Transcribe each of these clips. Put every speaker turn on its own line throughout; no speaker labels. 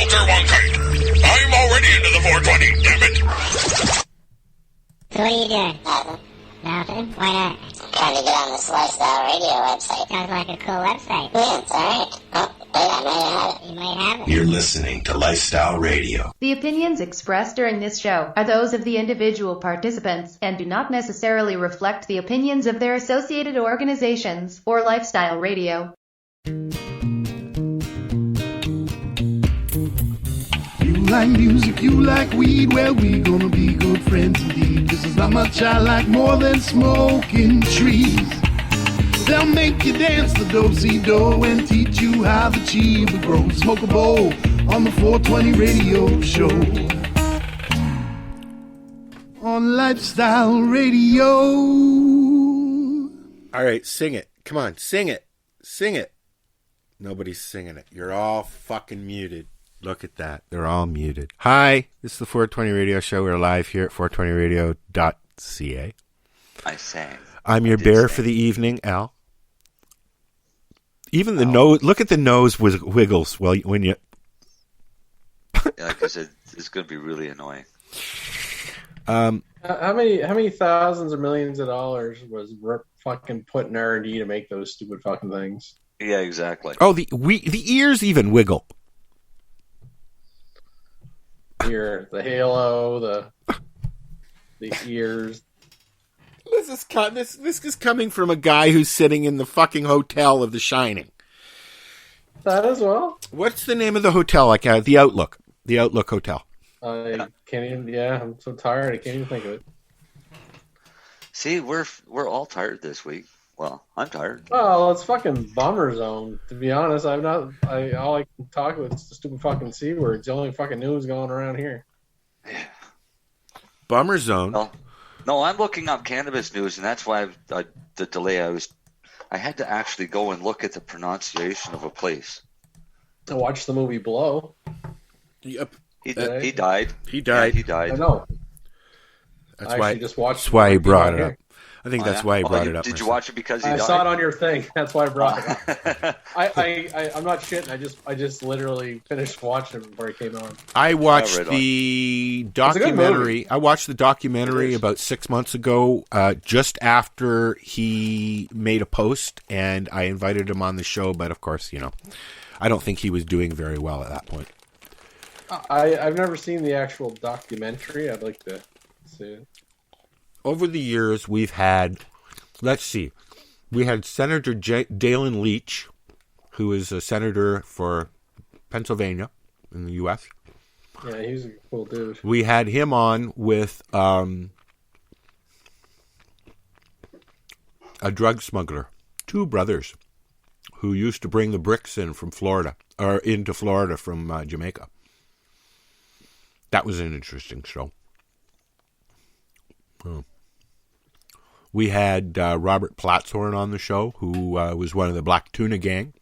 Walter Wonkite. I'm already into the 420, damn it.
So what are you doing?
Nothing.
Nothing? Why not?
Trying to get on this Lifestyle Radio website.
Sounds like a cool website.
Yeah, it's alright. Oh, wait, I might have it.
You might have it.
You're listening to Lifestyle Radio.
The opinions expressed during this show are those of the individual participants and do not necessarily reflect the opinions of their associated organizations or Lifestyle Radio.
You like music, you like weed, well, we gonna be good friends indeed. This is not much I like more than smoking trees. They'll make you dance the do-si-do and teach you how the chiva grows. Smoke a bowl on the 420 radio show. On Lifestyle Radio.
All right, sing it. Come on, sing it. Sing it. Nobody's singing it. You're all fucking muted. Look at that. They're all muted. Hi, this is the 420 Radio Show. We're live here at 420radio.ca.
I sang.
I'm your bear for the evening, Al. Even the nose, look at the nose wiggles when you...
Like I said, it's going to be really annoying.
How many thousands or millions of dollars was fucking put in R&D to make those stupid fucking things?
Yeah, exactly.
Oh, the ears even wiggle.
Here, the halo, the ears.
This is coming from a guy who's sitting in the fucking hotel of The Shining.
That as well?
What's the name of the hotel? Like the Outlook. The Outlook Hotel.
I can't even. Yeah, I'm so tired. I can't even think of it.
See, we're all tired this week. Well, I'm tired.
Oh, it's fucking bummer zone. To be honest, all I can talk about is the stupid fucking C word. It's the only fucking news going around here.
Yeah.
Bummer zone.
Well, no, I'm looking up cannabis news, and that's why the delay. I had to actually go and look at the pronunciation of a place.
To watch the movie Blow.
Yep.
He died.
He died.
Yeah, he died.
I know.
That's why he brought it up. I think that's why he brought it up.
Did you watch it because he died?
I saw it on your thing. That's why I brought it up. I'm not shitting. I just literally finished watching it before it came on.
I watched the documentary. I watched the documentary about 6 months ago, just after he made a post, and I invited him on the show. But of course, I don't think he was doing very well at that point.
I've never seen the actual documentary. I'd like to see it.
Over the years, we've had, we had Senator Dalen Leach, who is a senator for Pennsylvania in the U.S.
Yeah, he's a cool dude.
We had him on with a drug smuggler, two brothers, who used to bring the bricks in from Florida, or into Florida from Jamaica. That was an interesting show. Oh. We had Robert Platshorn on the show, who was one of the Black Tuna Gang.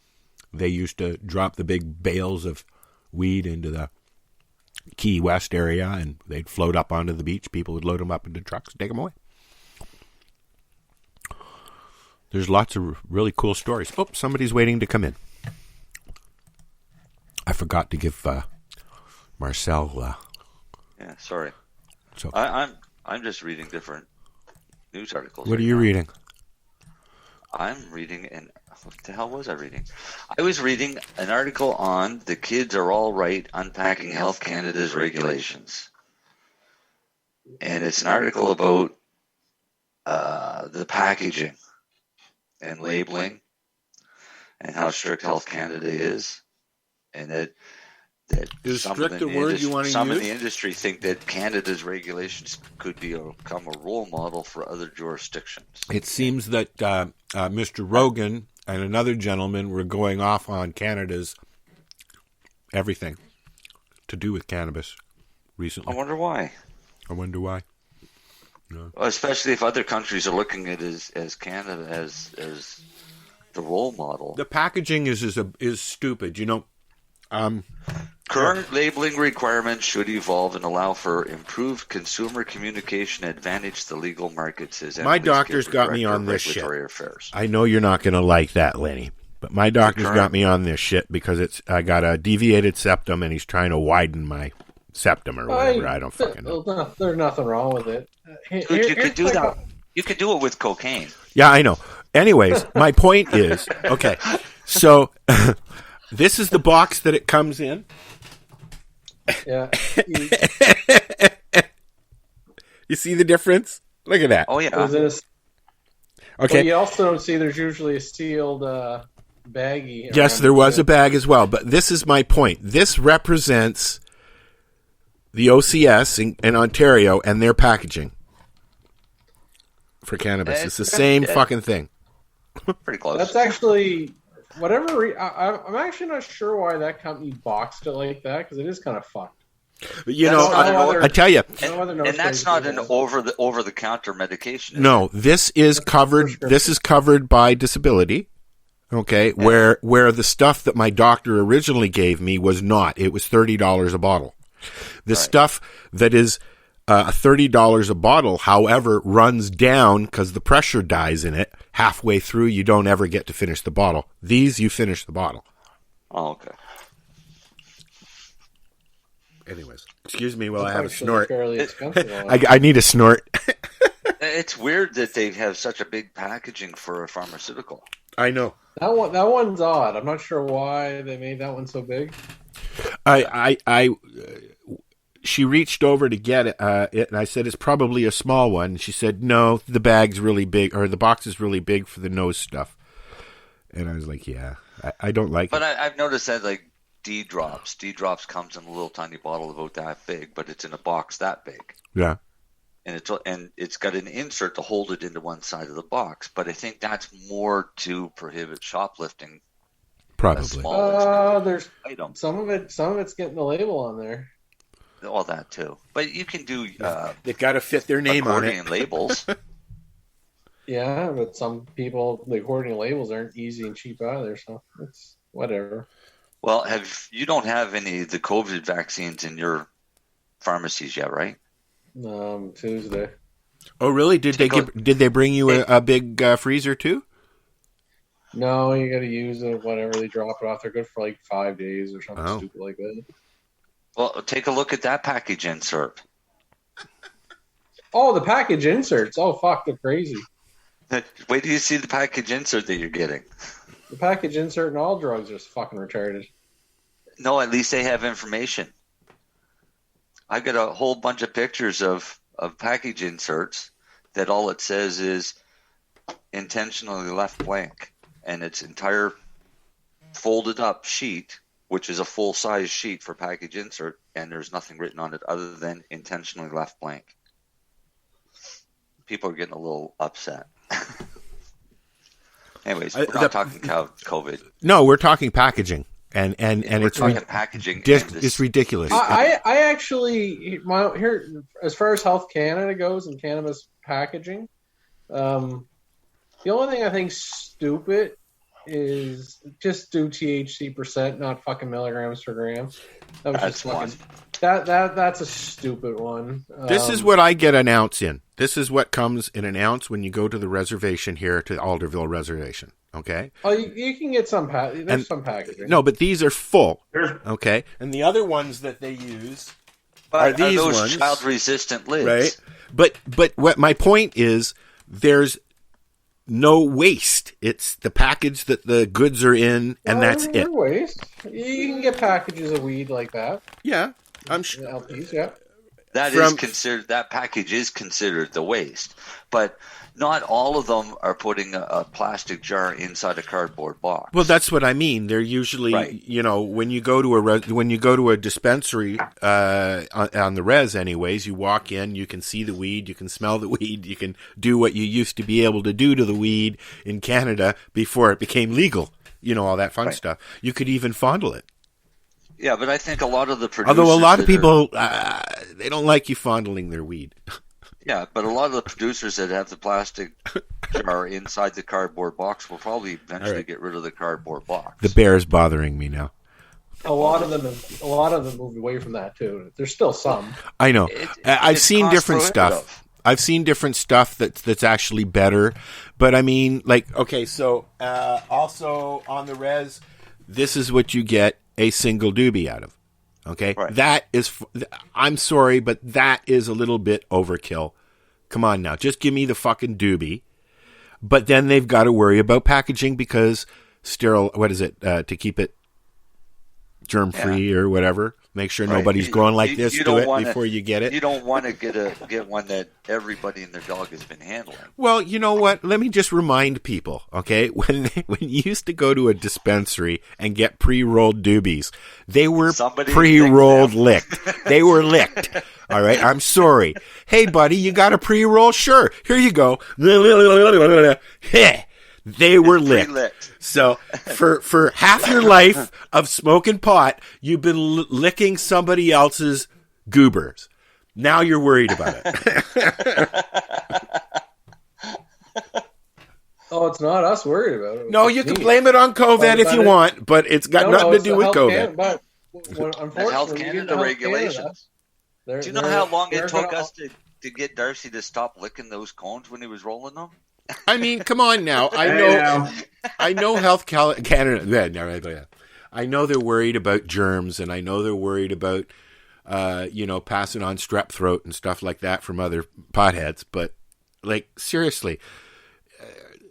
They used to drop the big bales of weed into the Key West area, and they'd float up onto the beach. People would load them up into trucks and take them away. There's lots of really cool stories. Oh, somebody's waiting to come in. I forgot to give Marcel...
yeah, sorry.
So
I'm just reading different news articles.
What are you reading?
I'm reading what the hell was I reading? I was reading an article on The Kids Are All Right, Unpacking Health Canada's Regulations. And it's an article about the packaging and labeling and how strict Health Canada is. And that
is
some
strict the word you want to use?
Some in the industry think that Canada's regulations could become a role model for other jurisdictions.
It seems that Mr. Rogan and another gentleman were going off on Canada's everything to do with cannabis recently.
I wonder why.
No.
Especially if other countries are looking at it as Canada as the role model.
The packaging is stupid,
Current labeling requirements should evolve and allow for improved consumer communication advantage the legal market, says
my doctor's got me on this shit.
Affairs.
I know you're not going to like that, Lenny, But my doctor's got me on this shit because I got a deviated septum and he's trying to widen my septum or whatever. I don't fucking know.
There's nothing wrong with it.
Dude, you could do that. You could do it with cocaine.
Yeah, I know. Anyways, my point is, okay, so this is the box that it comes in.
Yeah.
You see the difference? Look at that.
Oh, yeah.
Okay.
Well, you also don't see there's usually a sealed baggie.
Yes, there was a bag as well, but this is my point. This represents the OCS in Ontario and their packaging for cannabis. It's the same fucking thing.
Pretty close.
That's actually whatever. I'm actually not sure why that company boxed it like that because it is kind of fucked.
But I tell you,
and that's not an over the counter medication.
No, this is covered. This is covered by disability. Okay, where the stuff that my doctor originally gave me was not. It was $30 a bottle. The stuff that is $30 a bottle, however, runs down because the pressure dies in it. Halfway through, you don't ever get to finish the bottle. These, you finish the bottle.
Oh, okay.
Anyways, excuse me while I have a snort.
I
I need a snort.
It's weird that they have such a big packaging for a pharmaceutical.
I know.
That one's odd. I'm not sure why they made that one so big.
She reached over to get it, and I said, it's probably a small one. And she said, no, the bag's really big, or the box is really big for the nose stuff. And I was like, yeah, I don't like it.
But I've noticed that, like, D-Drops comes in a little tiny bottle about that big, but it's in a box that big.
Yeah.
And it's got an insert to hold it into one side of the box. But I think that's more to prohibit shoplifting.
Probably.
There's some of it's getting the label on there.
All that too, but you can do.
They've got to fit their name on it.
Labels.
Yeah, but some people, the accordion labels aren't easy and cheap either, so it's whatever.
Well, you don't have any of the COVID vaccines in your pharmacies yet, right?
Tuesday.
Oh, really? Did they bring you a big freezer too?
No, you got to use it. Whatever, they drop it off. They're good for like 5 days or something stupid like that.
Well, take a look at that package insert.
Oh, the package inserts. Oh, fuck, they're crazy.
Wait till you see the package insert that you're getting.
The package insert in all drugs is fucking retarded.
No, at least they have information. I've got a whole bunch of pictures of package inserts that all it says is intentionally left blank. And its entire folded up sheet, which is a full-size sheet for package insert, and there's nothing written on it other than intentionally left blank. People are getting a little upset. Anyways, we're not talking COVID.
No, we're talking packaging, and it's
talking packaging.
It's ridiculous.
I actually here as far as Health Canada goes and cannabis packaging, the only thing I think stupid is just do THC %, not fucking milligrams per gram. That's a stupid one.
This is what I get an ounce in. This is what comes in an ounce when you go to the reservation here to Alderville Reservation. Okay.
Oh, you can get some. There's some packaging.
No, but these are full. Okay, and the other ones that they use are these
those
ones,
child-resistant lids,
right? But what my point is, there's no waste. It's the package that the goods are in, and that's it.
Waste. You can get packages of weed like that.
Yeah, I'm sure.
LPs, yeah.
That package is considered the waste, but not all of them are putting a plastic jar inside a cardboard box.
Well, that's what I mean. They're usually, when you go to a dispensary on the res, anyways, you walk in, you can see the weed, you can smell the weed, you can do what you used to be able to do to the weed in Canada before it became legal. All that fun stuff. You could even fondle it.
Yeah, but I think a lot of the producers...
Although a lot of people, they don't like you fondling their weed.
Yeah, but a lot of the producers that have the plastic jar inside the cardboard box will probably eventually get rid of the cardboard box.
The bear's bothering me now.
A lot of them moved away from that too. There's still some.
I know. I've seen different stuff. I've seen different stuff that's actually better. But I mean, like, okay, so also on the res, this is what you get a single doobie out of. Okay?
Right.
That is, I'm sorry, but that is a little bit overkill. Come on now. Just give me the fucking doobie. But then they've got to worry about packaging because sterile, what is it, to keep it germ-free or whatever. Make sure nobody's going like this to it before you get it.
You don't want to get one that everybody and their dog has been handling.
Well, you know what? Let me just remind people, okay? When you used to go to a dispensary and get pre-rolled doobies, they were pre-rolled licked. They were licked. All right? I'm sorry. Hey, buddy, you got a pre-roll? Sure. Here you go. They were licked. So for half your life of smoking pot, you've been licking somebody else's goobers. Now you're worried about it.
Oh, it's not us worried about it.
No, you can blame it on COVID if you want, but it's got nothing to do with COVID.
But
the Health Canada regulations. Do you know how long it took us to get Darcy to stop licking those cones when he was rolling them?
I mean, come on now. I know Health Canada. I know they're worried about germs, and I know they're worried about, passing on strep throat and stuff like that from other potheads. But, like, seriously,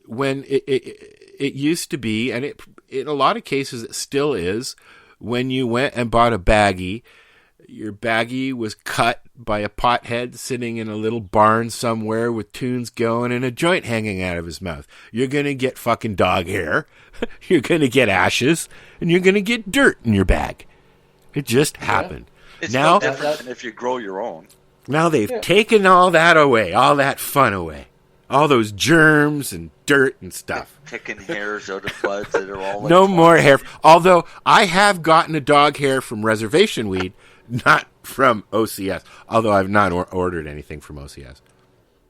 when it used to be, and it in a lot of cases it still is, when you went and bought a baggie, your baggie was cut by a pothead sitting in a little barn somewhere with tunes going and a joint hanging out of his mouth. You're going to get fucking dog hair. You're going to get ashes. And you're going to get dirt in your bag. It just happened.
It's
now,
no different than if you grow your own.
Now they've taken all that away, all that fun away. All those germs and dirt and stuff.
Picking hairs out of buds that are all...
No more hair. Although I have gotten a dog hair from reservation weed, not from OCS. Although I've not ordered anything from OCS.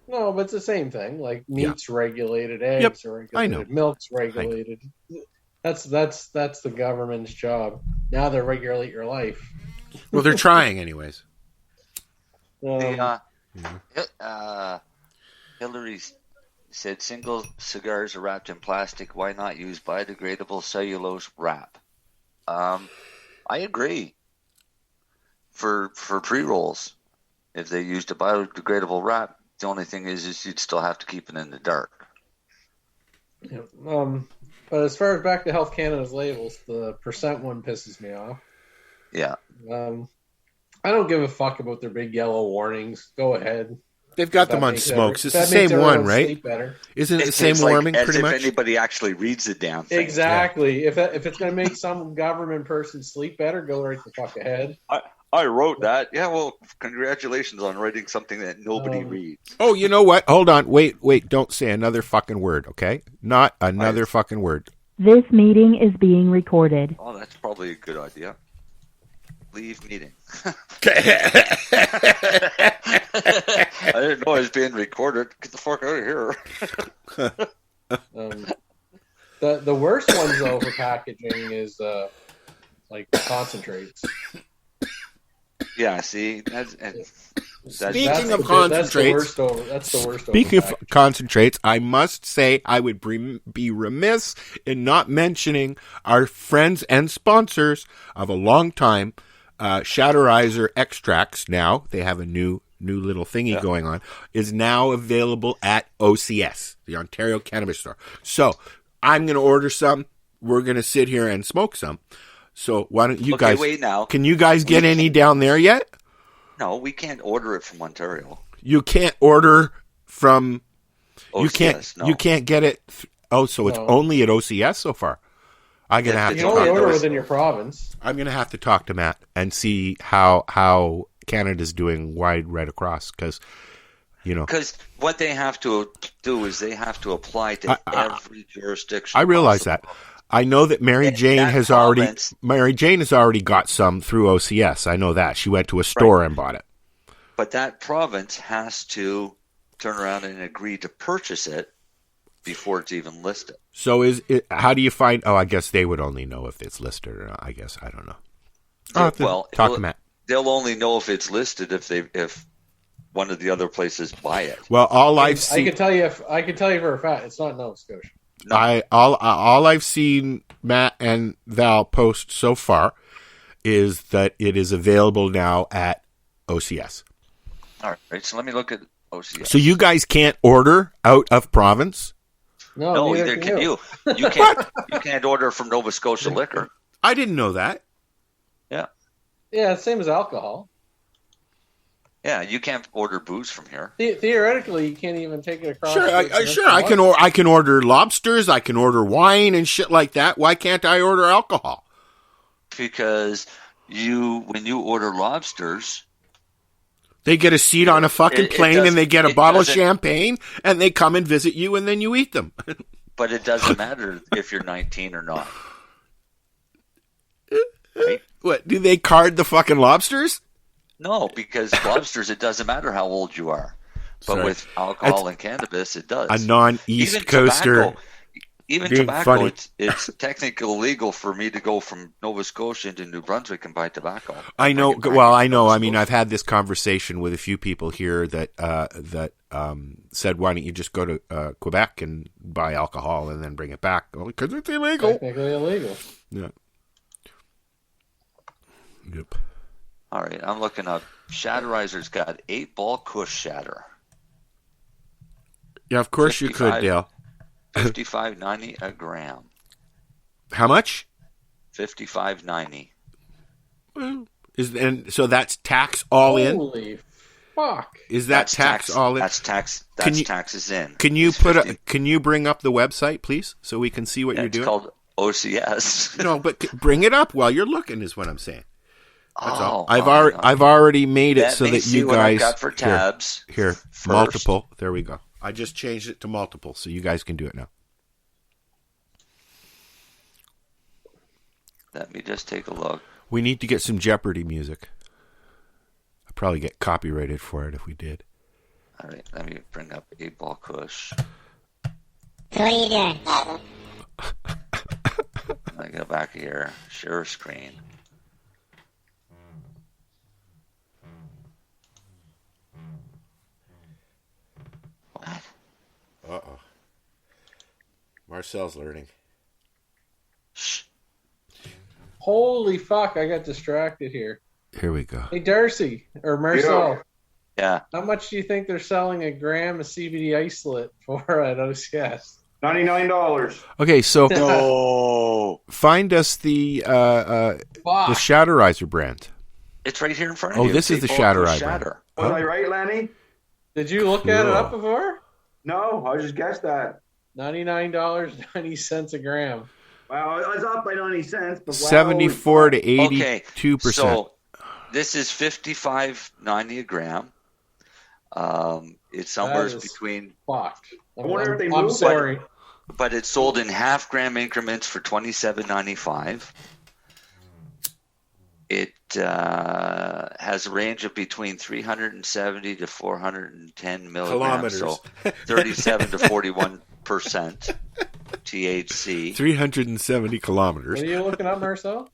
No, but it's the same thing. Like meat's regulated, eggs are regulated,
I know.
Milk's regulated. That's the government's job. Now they regulate your life.
Well, they're trying anyways.
Hillary said single cigars are wrapped in plastic. Why not use biodegradable cellulose wrap? I agree. For pre-rolls, if they used a biodegradable wrap, the only thing is you'd still have to keep it in the dark.
Yeah. But as far as back to Health Canada's labels, the % one pisses me off.
Yeah.
I don't give a fuck about their big yellow warnings. Go ahead.
They've got them on smokes. It's the same one, right? Isn't it the same warming,
as
pretty
if
much?
anybody actually reads the damn thing.
Exactly. Yeah. If it's going to make some government person sleep better, go right the fuck ahead.
I wrote that. Yeah, well, congratulations on writing something that nobody reads.
Oh, you know what? Hold on. Wait. Don't say another fucking word, okay? Not another fucking word.
This meeting is being recorded.
Oh, that's probably a good idea. Leave meeting. I didn't know I was being recorded. Get the fuck out of here.
The worst ones, though, for packaging is like concentrates.
Yeah, see,
Speaking of concentrates,
that's the worst.
Speaking of concentrates, I must say I would be remiss in not mentioning our friends and sponsors of a long time, Shatterizer Extracts. Now they have a new little thingy going on. Is now available at OCS, the Ontario Cannabis Store. So I'm going to order some. We're going to sit here and smoke some. So why don't you guys?
Wait now.
Can you guys get any down there yet?
No, we can't order it from Ontario.
You can't order from.
OCS,
you can't get it. It's only at OCS so far. I'm gonna have to.
You can only order within your province.
I'm gonna have to talk to Matt and see how Canada's doing wide right across because. Because
what they have to do is they have to apply to every jurisdiction.
I realize that. I know that Mary Jane has already got some through OCS. I know that. She went to a store and bought it.
But that province has to turn around and agree to purchase it before it's even listed.
So how do you find I guess they would only know if it's listed or not. I guess I don't know. Talk to Matt.
They'll only know if it's listed if one of the other places buy it.
Well, all I've
I
seen,
can tell you for a fact it's not Nova Scotia.
all I've seen Matt and Val post so far is that it is available now at OCS.
All right, so let me look at OCS.
So you guys can't order out of province?
No, neither can you. You can't order from Nova Scotia Liquor.
I didn't know that.
Yeah.
Yeah, it's same as alcohol.
Yeah, you can't order booze from here.
Theoretically, you can't even take it across.
Sure, I can order lobsters, I can order wine and shit like that. Why can't I order alcohol?
Because when you order lobsters,
they get a seat on a fucking plane and they get a bottle of champagne and they come and visit you and then you eat them.
But it doesn't matter if you're 19 or not. Right?
What, do they card the fucking lobsters?
No, because lobsters, it doesn't matter how old you are. But
Sorry.
with alcohol and cannabis, it does.
A non-East
Even
Coaster.
tobacco, it's technically illegal for me to go from Nova Scotia into New Brunswick and buy tobacco.
I know. Well, I know. I mean, I've had this conversation with a few people here that said, "Why don't you just go to Quebec and buy alcohol and then bring it back?" Because it's illegal.
Technically illegal.
Yeah. Yep.
All right, I'm looking up. Shatterizer's got 8-ball Kush shatter.
Yeah, of course you could, Dale.
$55.90 a gram.
How much?
$55.90.
Well, and so that's tax all in.
Holy fuck!
Is that tax all in?
That's tax. That's taxes in.
Can you Can you bring up the website, please, so we can see what you're doing?
It's called OCS.
No, but bring it up while you're looking. Is what I'm saying. That's all. I've
already
already made it so that you
what
guys
I've got for tabs
here
first.
multiple. There we go. I just changed it to multiple, so you guys can do it now.
Let me just take a look.
We need to get some Jeopardy music. I'd probably get copyrighted for it if we did.
All right, let me bring up 8-ball Kush.
So what are you doing?
I go back here. Share screen. What?
Uh-oh. Marcel's learning.
Shh.
Holy fuck! I got distracted here.
Here we go.
Hey, Darcy or Marcel.
Yeah.
How much do you think they're selling a gram of CBD isolate for at OCS?
$99.
Okay, so
No.
find us the Shatterizer brand.
It's right here in front of you.
Oh, this is the Shatterizer brand.
Was I right, Lenny?
Did you look at it up before?
No, I just guessed that.
$99.90 a gram.
Well, I was up by 90 cents. But
74 to 82%.
Okay, so this is $55.90 a gram. It's somewhere between.
Fucked.
I wonder if they
I'm
moved.
sorry.
But it's sold in half-gram increments for $27.95. It has a range of between 370 to 410 milligrams, so 37 to 41% THC.
370 kilometers.
What are you looking up, Marcel?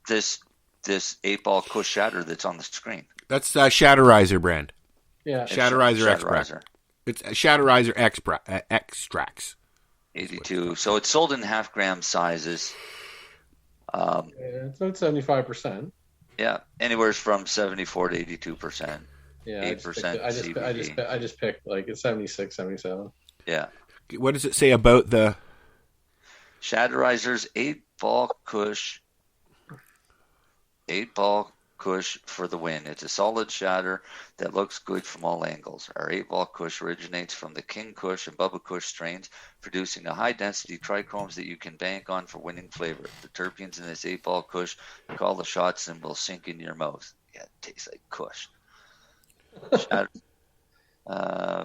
This 8-ball Kush shatter that's on the screen.
That's Shatterizer brand.
Yeah.
Shatterizer extract. It's Shatterizer extracts.
82. So it's sold in half-gram sizes.
So it's 75%.
Yeah, anywhere from 74 to 82%.
Yeah,
8% CBD.
I just picked like it's 76, 77.
Yeah.
What does it say about the
Shatterizer's 8-ball Kush? 8-ball Kush for the win. It's a solid shatter that looks good from all angles. Our 8-ball Kush originates from the King Kush and Bubba Kush strains, producing a high-density trichromes that you can bank on for winning flavor. The terpenes in this 8-ball Kush call the shots and will sink in your mouth. Yeah, it tastes like Kush. Shatter,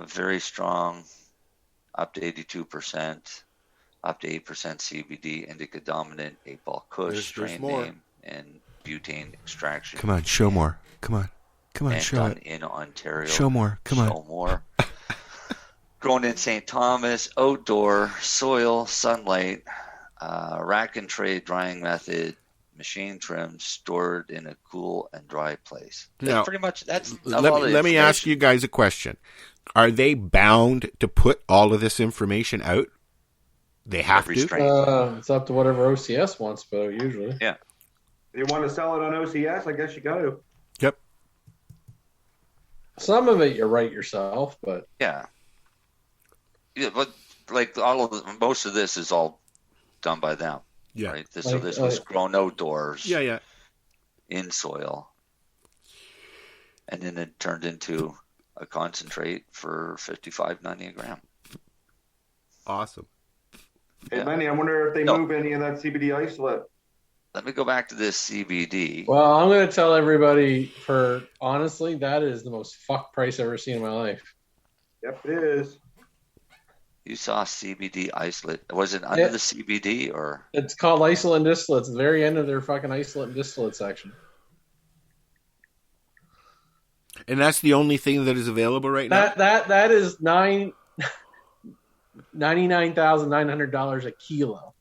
very strong, up to 82%, up to 8% CBD, indica dominant 8-ball Kush strain name and butane extraction.
Come on, show more. Come on,
and
show
done
it.
in Ontario.
Show more. Come on.
Show more. Grown in St. Thomas, outdoor, soil, sunlight, rack and tray drying method, machine trimmed, stored in a cool and dry place. That's
Now,
pretty much that's.
let me ask you guys a question. Are they bound to put all of this information out? They have
Every
to?
strain.
It's up to whatever OCS wants, but usually.
Yeah.
You want to sell it on OCS? I guess you got to.
Yep.
Some of it you write yourself, but
Yeah. Yeah, but like most of this is all done by them.
Yeah.
Right. So this was grown outdoors.
Yeah.
In soil, and then it turned into a concentrate for $55.90 a gram.
Awesome.
Hey,
Yeah.
Lenny, I wonder if they move any of that CBD isolate.
Let me go back to this CBD.
well, I'm going to tell everybody honestly, that is the most fuck price I've ever seen in my life.
Yep, it is.
You saw CBD isolate. Was it under the CBD or?
It's called isolate and distillate. It's the very end of their fucking isolate and distillate section.
And that's the only thing that is available right now?
That is $99,900 a kilo.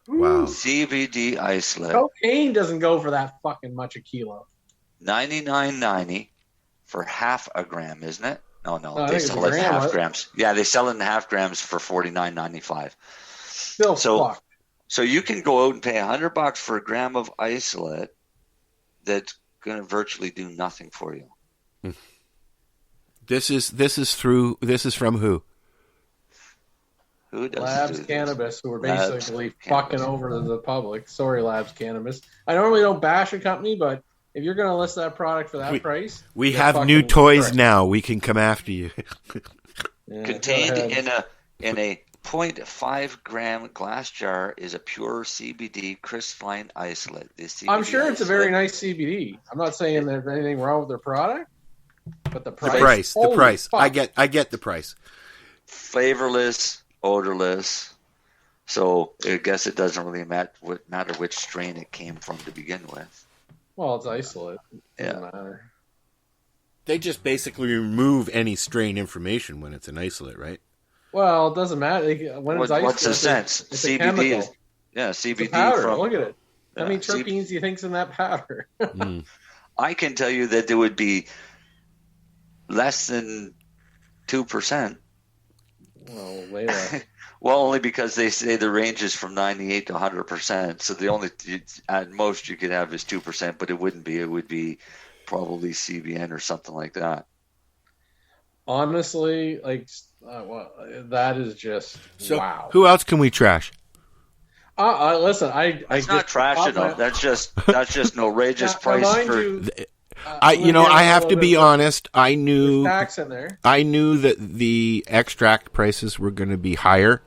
Wow.
CBD isolate.
Cocaine doesn't go for that fucking much a kilo.
$99.90 for half a gram, isn't it? No,
I
they
think
sell
it's a
it in
gram,
half
right?
grams. Yeah, they sell it in half grams for $49.95.
Still fucked.
So you can go out and pay $100 for a gram of isolate that's going to virtually do nothing for you.
This is from who?
Who does
Labs
do
Cannabis, who are
Labs
basically
Cannabis.
fucking over the public. Sorry, Labs Cannabis. I normally don't bash a company, but if you're going to list that product for that price,
We
you're
have
fucking
new toys
correct.
now. We can come after you.
Yeah,
Contained
go ahead.
in a 0.5 gram glass jar is a pure CBD crystalline isolate. The CBD
I'm sure it's a very
isolate-
nice CBD. I'm not saying there's anything wrong with their product, but the
The
price.
price.
Holy fuck.
I get the price.
flavorless, odorless. So I guess it doesn't really matter which strain it came from to begin with.
Well, it's isolate. It doesn't
Yeah.
matter.
They just basically remove any strain information when it's an isolate, right?
Well, it doesn't matter. When it's isolate,
What's the sense?
It's a
CBD
chemical.
is
It's a
CBD
powder.
from.
Look at it. How many
Yeah,
terpenes do you think's in that powder?
I can tell you that there would be less than 2%.
Well, way less.
Well, only because they say the range is from 98 to 100%. So the only at most you could have is 2%, but it wouldn't be. It would be probably CBN or something like that.
Honestly, that is just
So
wow.
who else can we trash?
Listen,
It's not trashing them. That's just an outrageous price
mind
for.
you,
I have to be honest. I knew
there's tax in there.
that the extract prices were going to be higher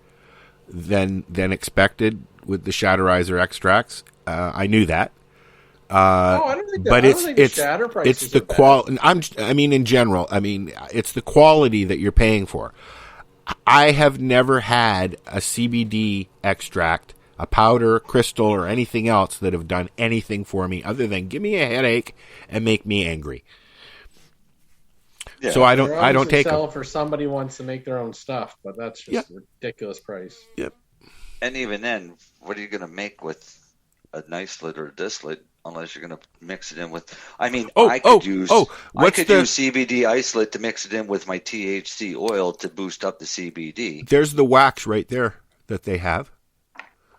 than expected with the Shatterizer extracts. I knew that.
I don't think that.
But
I don't think the shatter prices
it's the
are bad.
quality. In general, it's the quality that you're paying for. I have never had a CBD extract, a powder, crystal, or anything else that have done anything for me other than give me a headache and make me angry.
Yeah.
So I
They're
don't
obviously
take
sell
them.
for somebody who wants to make their own stuff, but that's just a ridiculous price.
Yep.
And even then, what are you going to make with a isolate or a distillate unless you're going to mix it in with? I could use CBD isolate to mix it in with my THC oil to boost up the CBD.
There's the wax right there that they have.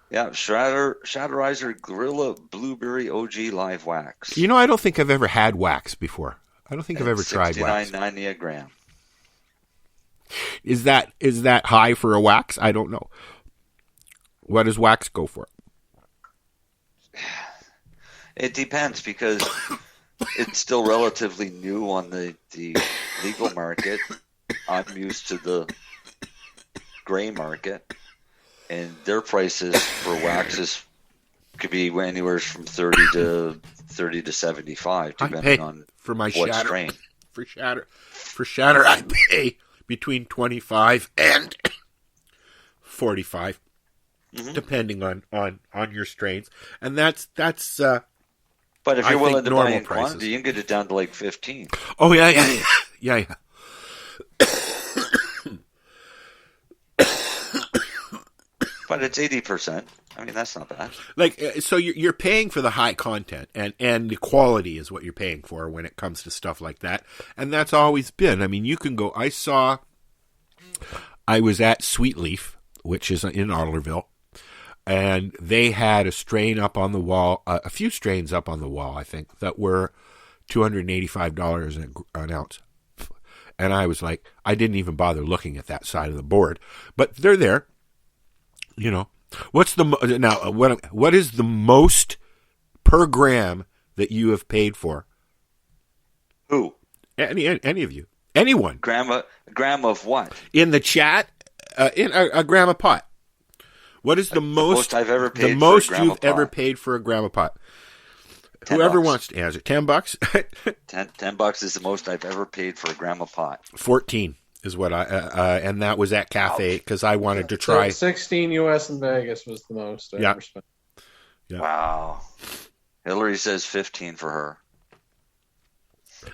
Yeah, Shatterizer Gorilla Blueberry OG Live Wax.
I don't think I've ever had wax before. I don't think I've ever tried wax.
$69.90 a gram.
Is that high for a wax? I don't know. What does wax go for?
It depends because it's still relatively new on the legal market. I'm used to the gray market, and their prices for waxes could be anywhere from 30 to 75, depending on
for my
what
shatter,
strain.
For shatter, I pay between 25 and 45, depending on your strains, and that's.
But if you're willing to buy in
prices.
quantity, you can get it down to like 15.
Oh yeah.
But it's 80%. I mean, that's not bad.
Like, so you're paying for the high content, and the quality is what you're paying for when it comes to stuff like that. And that's always been. I mean, you can go. I was at Sweet Leaf, which is in Otterville, and they had a strain up on the wall, a few strains up on the wall, I think, that were $285 an ounce. And I was like, I didn't even bother looking at that side of the board, but they're there. You know, what is the most per gram that you have paid for?
Who?
Any of you? Anyone?
Gram of what?
In the chat, in a gram of pot. What is the most
I've ever paid?
The most
for a gram
you've
of
ever
pot?
paid for a gram of pot?
$10.
Whoever wants to answer, $10.
$10 is the most I've ever paid for a gram of pot.
14 is what and that was at Cafe because I wanted to try.
16 US in Vegas was the most I ever spent.
Yeah.
Wow. Hillary says 15 for her.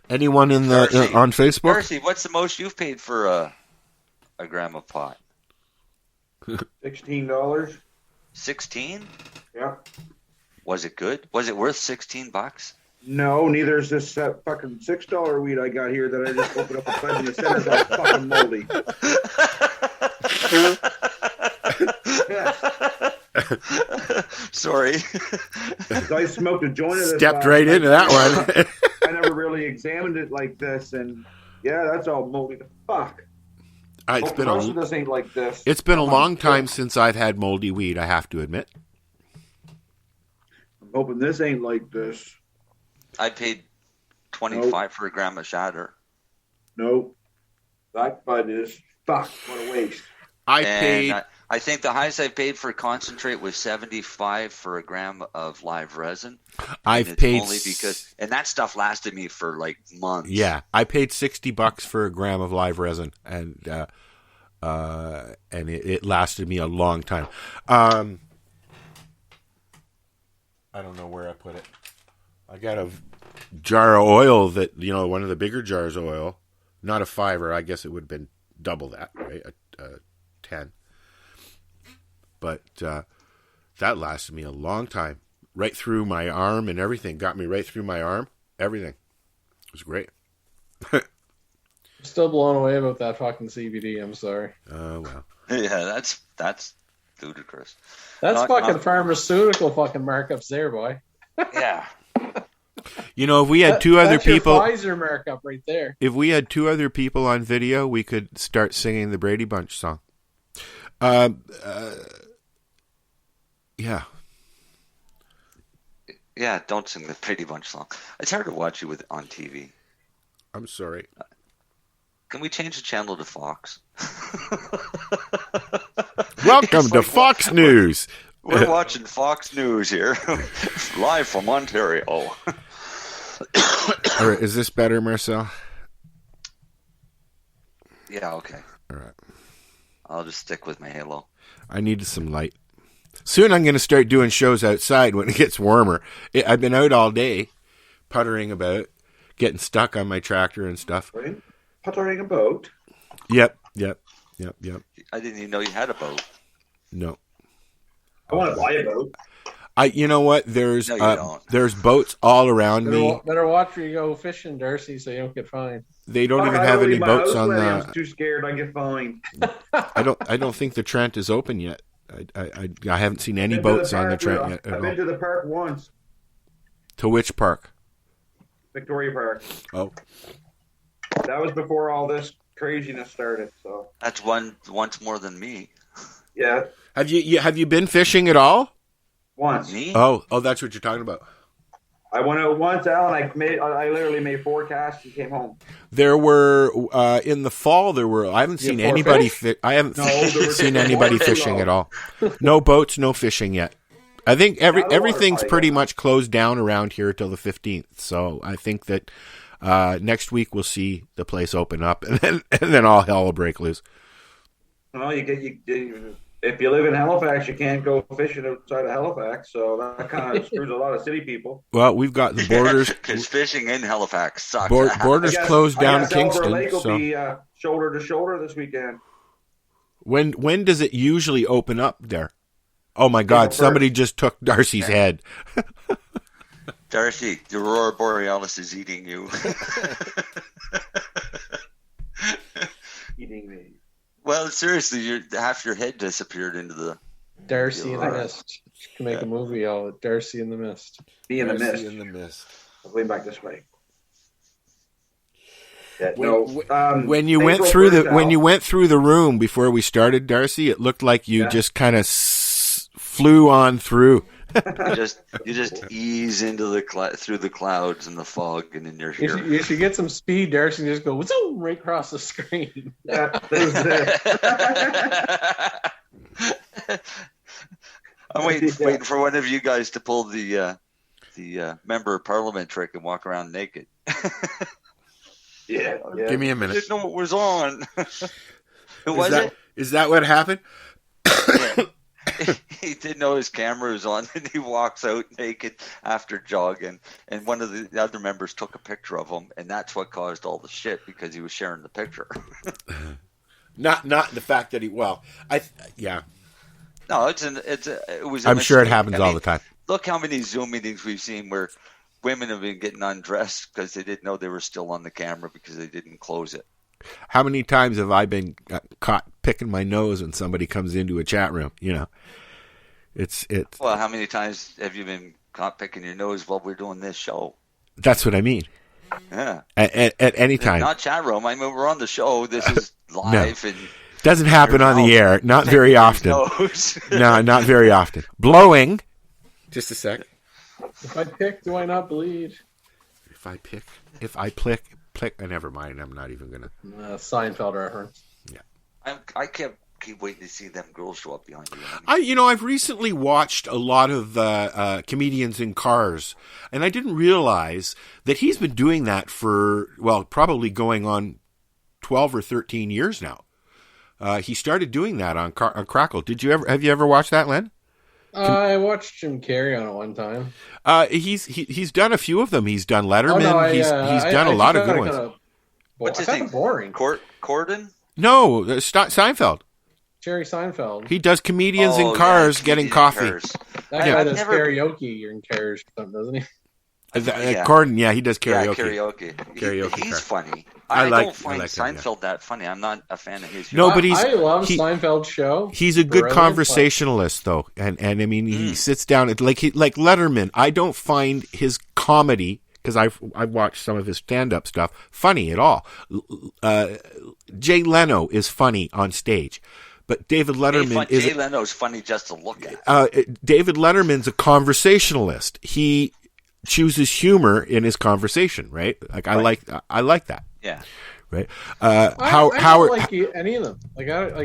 Anyone in the on Facebook?
Darcy, what's the most you've paid for a gram of pot?
$16.
16?
Yeah.
Was it good? Was it worth $16?
No, neither is this fucking $6 weed I got here that I just opened up a pledge in the center's all fucking moldy.
Sorry.
I smoked a joint of this.
Stepped right into that one.
I never really examined it like this, and yeah, that's all moldy. The fuck.
It's been
most of this ain't like this.
It's been a long time since I've had moldy weed, I have to admit.
I'm hoping this ain't like this.
I paid $25 for a gram of shatter.
Nope. That bud is fuck. What a waste.
I think the highest I paid for concentrate was $75 for a gram of live resin.
I've paid
only because, and that stuff lasted me for like months.
Yeah, I paid $60 for a gram of live resin, and it lasted me a long time. I don't know where I put it. I got a jar of oil that, one of the bigger jars of oil, not a 5, I guess it would have been double that, right? A 10. But that lasted me a long time. Right through my arm and everything. Got me right through my arm. Everything. It was great.
Still blown away about that fucking CBD. I'm sorry.
Oh, well.
Yeah, that's ludicrous.
That's fucking pharmaceutical fucking markups there, boy.
Yeah.
If we had two other people.
That's your Pfizer markup right there.
If we had 2 other people on video, we could start singing the Brady Bunch song. Yeah.
Yeah, don't sing the Brady Bunch song. It's hard to watch you on TV.
I'm sorry.
Can we change the channel to Fox?
Welcome to Fox News.
We're watching Fox News here, live from Ontario.
All right, is this better, Marcel?
Yeah, okay.
All right.
I'll just stick with my halo.
I needed some light. Soon I'm going to start doing shows outside when it gets warmer. I've been out all day, puttering about, getting stuck on my tractor and stuff.
Right? Puttering a boat?
Yep.
I didn't even know you had a boat.
No.
I want to buy a boat.
You know what? There's
No, you don't.
there's boats all around me.
Better watch where you go fishing, Darcy, so you don't get fined.
They don't even have any boats on
I'm
the.
too scared. I get fined.
I don't think the Trent is open yet. I haven't seen any boats on the Trent yet at
I've
all.
been to the park once.
To which park?
Victoria Park.
Oh.
That was before all this craziness started. So
That's once more than me.
yeah,
Have you been fishing at all?
once.
Me?
Oh, that's what you're talking about.
I went out once, Alan. I literally made 4 casts and came home.
There were in the fall. I haven't seen anybody. I haven't seen anybody fishing at all. No boats, no fishing yet. I think everything's pretty much closed down around here till the 15th. So I think that next week we'll see the place open up, and then all hell will break loose.
Well, if you live in Halifax, you can't go fishing outside of Halifax, so that kind of screws a lot of city people.
Well, we've got the borders.
Because fishing in Halifax sucks.
Borders closed down in
Silver Lake
Kingston.
will be shoulder to shoulder this weekend.
When does it usually open up there? Oh my God! Somebody just took Darcy's head.
Darcy, the Aurora Borealis is eating you.
Eating me.
Well, seriously, half your head disappeared into the
Darcy in the Mist. You can make a movie out of Darcy in the Mist.
Be in the mist.
in the mist.
Way back this way. Yeah,
When you went through the room before we started, Darcy, it looked like you just kind of flew on through.
you just ease into through the clouds and the fog, and then you're here.
You should get some speed, Darcy, and just go zoom right across the screen.
Yeah, there's
I'm waiting for one of you guys to pull the member of parliament trick and walk around naked.
Yeah.
Give me a minute.
I didn't know what was on.
Is that what happened?
He didn't know his camera was on, and he walks out naked after jogging. And one of the other members took a picture of him, and that's what caused all the shit because he was sharing the picture.
Not the fact that he. Well,
No, it was.
I'm sure it happens all the time.
Look how many Zoom meetings we've seen where women have been getting undressed because they didn't know they were still on the camera because they didn't close it.
How many times have I been caught picking my nose when somebody comes into a chat room? You know, it's.
Well, how many times have you been caught picking your nose while we're doing this show?
That's what I mean.
Yeah.
At any time.
Not chat room. I mean, we're on the show. This is live.
No.
And
doesn't happen on the air. Not very often. No, not very often. Blowing. Just a sec.
If I pick, do I not bleed?
If I plick. Never mind. I'm not even gonna.
Seinfeld reference.
Yeah. I keep waiting to see them girls show up behind you.
I've recently watched a lot of comedians in cars, and I didn't realize that he's been doing that for probably going on 12 or 13 years now. He started doing that on Crackle. Have you ever watched that, Len?
I watched Jim Carrey on it one time.
He's done a few of them. He's done Letterman. He's done a lot of good ones.
What's his name?
Boring.
Corden?
No, Seinfeld.
Jerry Seinfeld.
He does comedians in cars getting coffee.
That guy does karaoke in cars, doesn't he?
Corden, he does karaoke.
Yeah, karaoke. He's funny.
I
don't find Seinfeld that funny. I'm not a fan of his.
No, but
I love Seinfeld's show.
He's a good conversationalist, though, and I mean he sits down like Letterman. I don't find his comedy, because I've watched some of his stand-up stuff, funny at all. Jay Leno is funny on stage. But David Letterman
Jay Leno's funny just to look at.
David Letterman's a conversationalist. He chooses humor in his conversation, right? Like I like that.
Yeah.
Right.
I don't like any of them.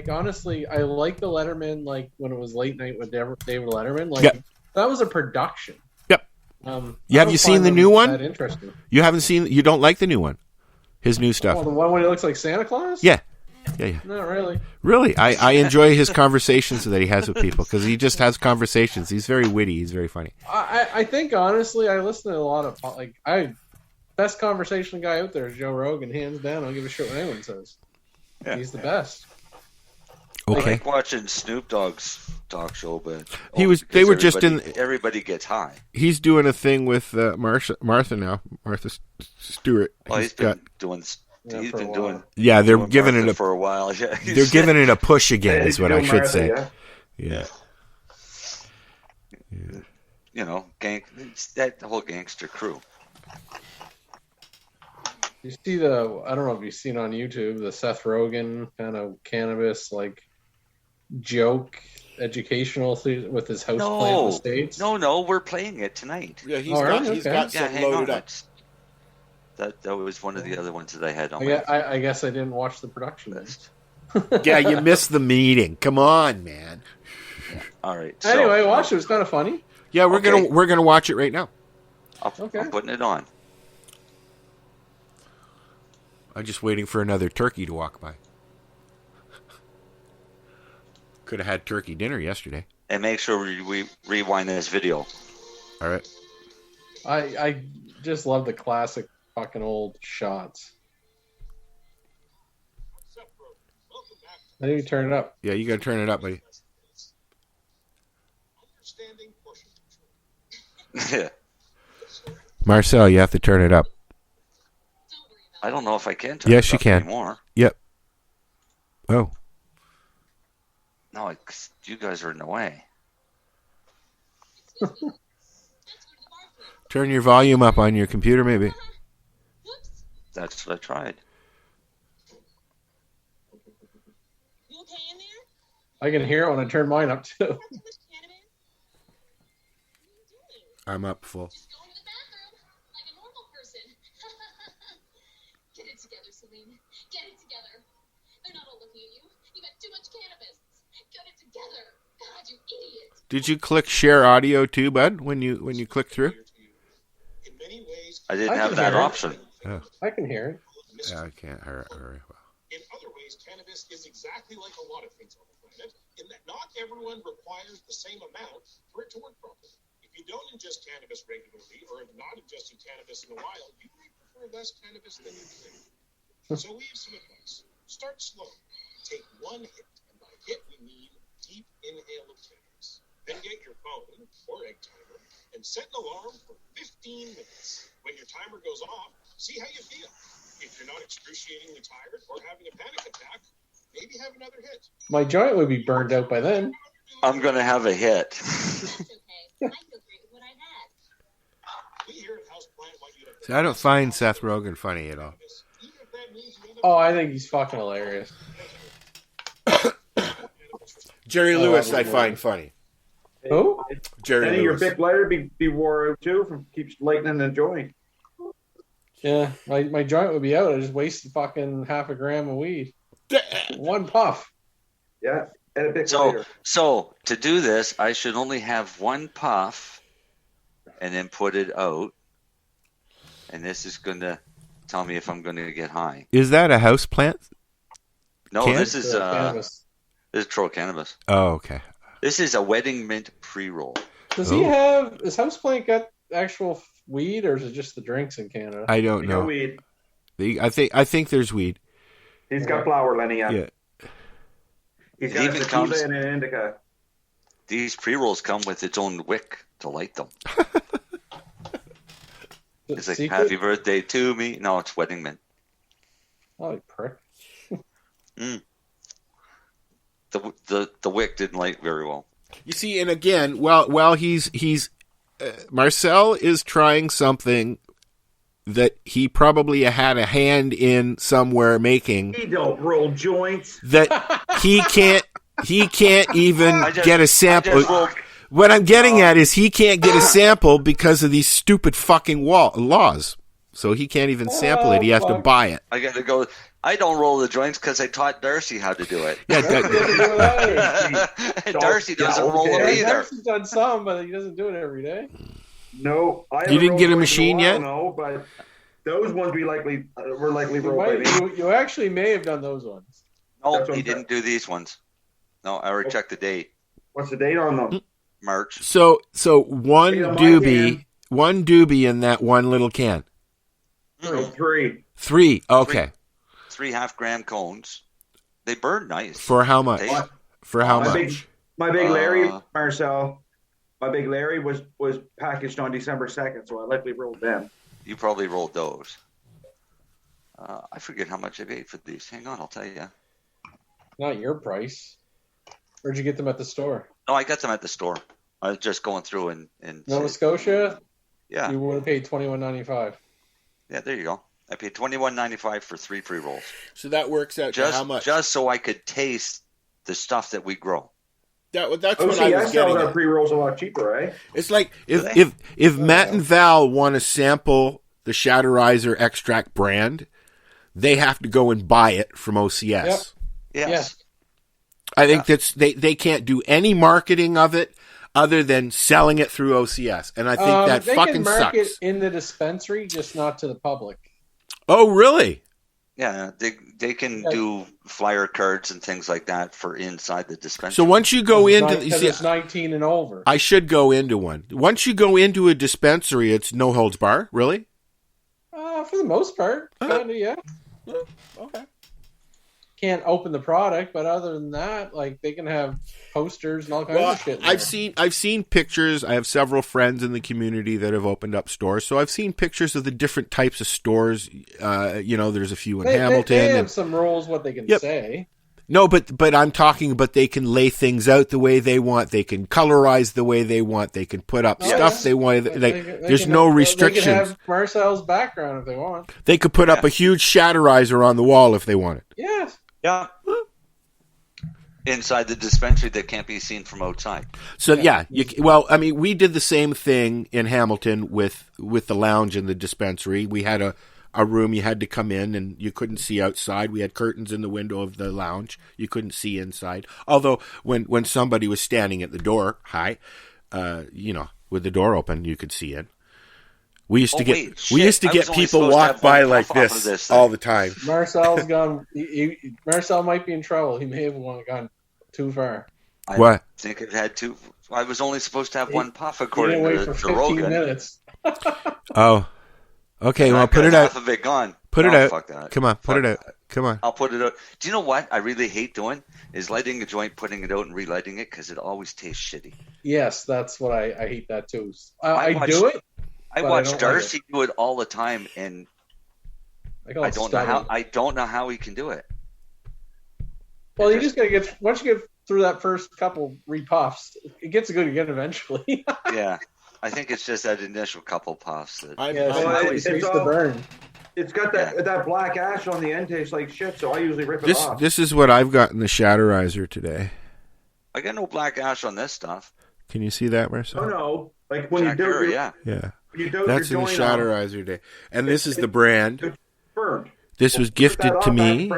Honestly, I like the Letterman. Like when it was late night with David Letterman. That was a production.
Yep. Have you seen the new one?
That interesting.
You haven't seen. You don't like the new one. His new stuff.
Oh, the one when he looks like Santa Claus.
Yeah.
Not really.
Really, I enjoy his conversations that he has with people because he just has conversations. He's very witty. He's very funny.
I think honestly, I listen to a lot of best conversation guy out there is Joe Rogan, hands down. I don't give a shit what anyone says. Yeah. He's the best.
Okay.
I like watching Snoop Dogg's talk show, but everybody gets high.
He's doing a thing with Martha now, Martha Stewart.
He's been doing. He's been doing.
Yeah, they're giving it
for a while. Yeah,
they're giving it a push again. Is what I should say. Yeah.
You know, that whole gangster crew.
You see I don't know if you've seen on YouTube the Seth Rogen kind of cannabis joke educational thing with his house plant in the States.
No, we're playing it tonight.
Yeah, he's got some loaded up.
That was one of the other ones that I had on.
I guess I didn't watch the production list.
Yeah, you missed the meeting. Come on, man.
Yeah. All right.
Anyway, watch it. It was kind of funny.
Yeah, we're gonna watch it right now.
I'm putting it on.
I'm just waiting for another turkey to walk by. Could have had turkey dinner yesterday.
And make sure we rewind this video.
All right.
I just love the classic fucking old shots. I need to turn it up.
Yeah, you gotta turn it up, buddy.
Yeah.
Marcel, you have to turn it up.
I don't know if I can turn
Yes,
it
you
up
can.
anymore.
Yep. Oh.
No, you guys are in the way.
Turn your volume up on your computer, maybe.
That's what I tried.
I can hear it when I turn mine up too.
I'm up full.
Get it together, Celine. Get it together. They're not all looking at you. You got too much cannabis. Get it together. God, you idiot.
Did you click share audio too, bud? When you click through?
I didn't have that option.
Oh.
I can hear it.
Yeah, I can't hear it very well.
In other ways, cannabis is exactly like a lot of things on the planet, in that not everyone requires the same amount for it to work properly. If you don't ingest cannabis regularly, or if not ingesting cannabis in a while, you may prefer less cannabis than you think. So we have some advice. Start slow. Take one hit, and by hit we mean deep inhale of cannabis. Then get your phone or egg timer and set an alarm for 15 minutes. When your timer goes off, see how you feel. If you're not excruciatingly tired or having a panic attack, maybe have another hit.
My joint would be burned out by then.
I'm going to have a hit.
See, I don't find Seth Rogen funny at all.
Oh, I think he's fucking hilarious.
Jerry Lewis, I find funny.
Who?
Jerry
Any
Lewis.
your big lighter be wore out too from keeps lightening the joint.
Yeah, my joint would be out. I just wasted fucking half a gram of weed. One puff.
Yeah, and a big lighter.
So to do this, I should only have one puff and then put it out. And this is going to tell me if I'm going to get high.
Is that a house plant?
No,
Cannabis?
this is Tro Cannabis.
Oh, okay.
This is a wedding mint pre-roll.
Does he have, is Houseplant got actual weed, or is it just the drinks in Canada?
I don't know.
Weed.
I think there's weed.
He's got flower, Lenny.
Yeah.
He's
It
got
even
a
comes-
sativa and an indica.
These pre-rolls come with its own wick to light them. It's like,
Secret?
happy birthday to me. No, it's wedding mint.
Oh, you prick.
The wick didn't light very well.
You see, and again, while he's Marcel is trying something that he probably had a hand in somewhere making.
He don't roll joints.
That he can't even get a sample.
rolled-
What I'm getting at is he can't get a sample because of these stupid fucking laws. So he can't even sample it. He has to buy it.
I got to go. I don't roll the joints because I taught Darcy how to do it.
Yeah,
And Darcy doesn't roll them either.
Darcy's done some, but he doesn't do it every day.
No, I
You didn't get a
rolled
machine
in while,
yet?
No, but those ones were likely
You,
rolled by me.
you actually may have done those ones.
No,
That's what
he
I'm
didn't do these ones. No, I already checked the date.
What's the date on them?
March.
So one
Yeah, mine
doobie in that one little can.
No, 3.
3. Okay.
3 half-gram cones. They burn nice.
For how much?
They-
For how
My
much?
big Larry, Marcel. My big Larry was packaged on December 2nd, so I likely rolled them.
You probably rolled those. I forget how much I paid for these. Hang on, I'll tell you.
Not your price. Where'd you get them at the store?
No, I got them at the store. I was just going through and
Nova Scotia?
Yeah.
You would have paid $21.95.
Yeah, there you go. I paid $21.95 for 3 pre-rolls.
So that works out to how much?
Just so I could taste the stuff that we grow.
That's what I
OCS
was
sells
getting
our
at.
pre-rolls a lot cheaper, eh?
It's like if Matt and Val want to sample the Shatterizer extract brand, they have to go and buy it from OCS.
Yes.
Yeah.
I think that's they can't do any marketing of it other than selling it through OCS, and I think that
they
fucking
can market
sucks.
in the dispensary, just not to the public.
Oh, really?
Yeah, they can do flyer cards and things like that for inside the dispensary.
So once you go into, you
Because
see,
it's 19 and over.
I should go into one. Once you go into a dispensary, it's no holds bar, really?
For the most part, kind of, yeah.
Okay.
can't open the product, but other than that, like they can have posters and all kinds of shit.
I've seen pictures. I have several friends in the community that have opened up stores, so I've seen pictures of the different types of stores. There's a few in Hamilton.
They have some rules what they can say.
No, but I'm talking. But they can lay things out the way they want. They can colorize the way they want. They can put up stuff they want. There's no restrictions.
They can have Marcel's background if they want.
They could put up a huge shatterizer on the wall if they wanted.
Yes.
Yeah. Inside the dispensary that can't be seen from outside.
So we did the same thing in Hamilton with the lounge and the dispensary. We had a room you had to come in and you couldn't see outside. We had curtains in the window of the lounge. You couldn't see inside. Although when somebody was standing at the door, with the door open, you could see in. We used to get people walk by like this all the time.
Marcel's gone. Marcel might be in trouble. He may have gone too far.
What?
I think it had two. I was only supposed to have one puff according to
15
Rogan.
minutes.
Oh. Okay, well, put it out.
Half of it gone.
Put it out.
Fuck that.
Come on, put it out. Come on.
I'll put it out. Do you know what I really hate doing? Is lighting a joint, putting it out, and relighting it because it always tastes shitty.
Yes, that's what I hate that too. I do it.
I watch Darcy do it all the time, and I don't know how he can do it.
Well, you just gotta get once you get through that first couple repuffs, it gets good again eventually.
Yeah. I think it's just that initial couple puffs.
It's got that black ash on the end, tastes like shit, so I usually rip it off.
This is what I've got in the shatterizer today.
I got no black ash on this stuff.
Can you see that, Marcel?
Oh, no. Like when you do it.
Yeah.
You do
That's in the shatterizer day. And this is the brand.
It's burned.
This was gifted to me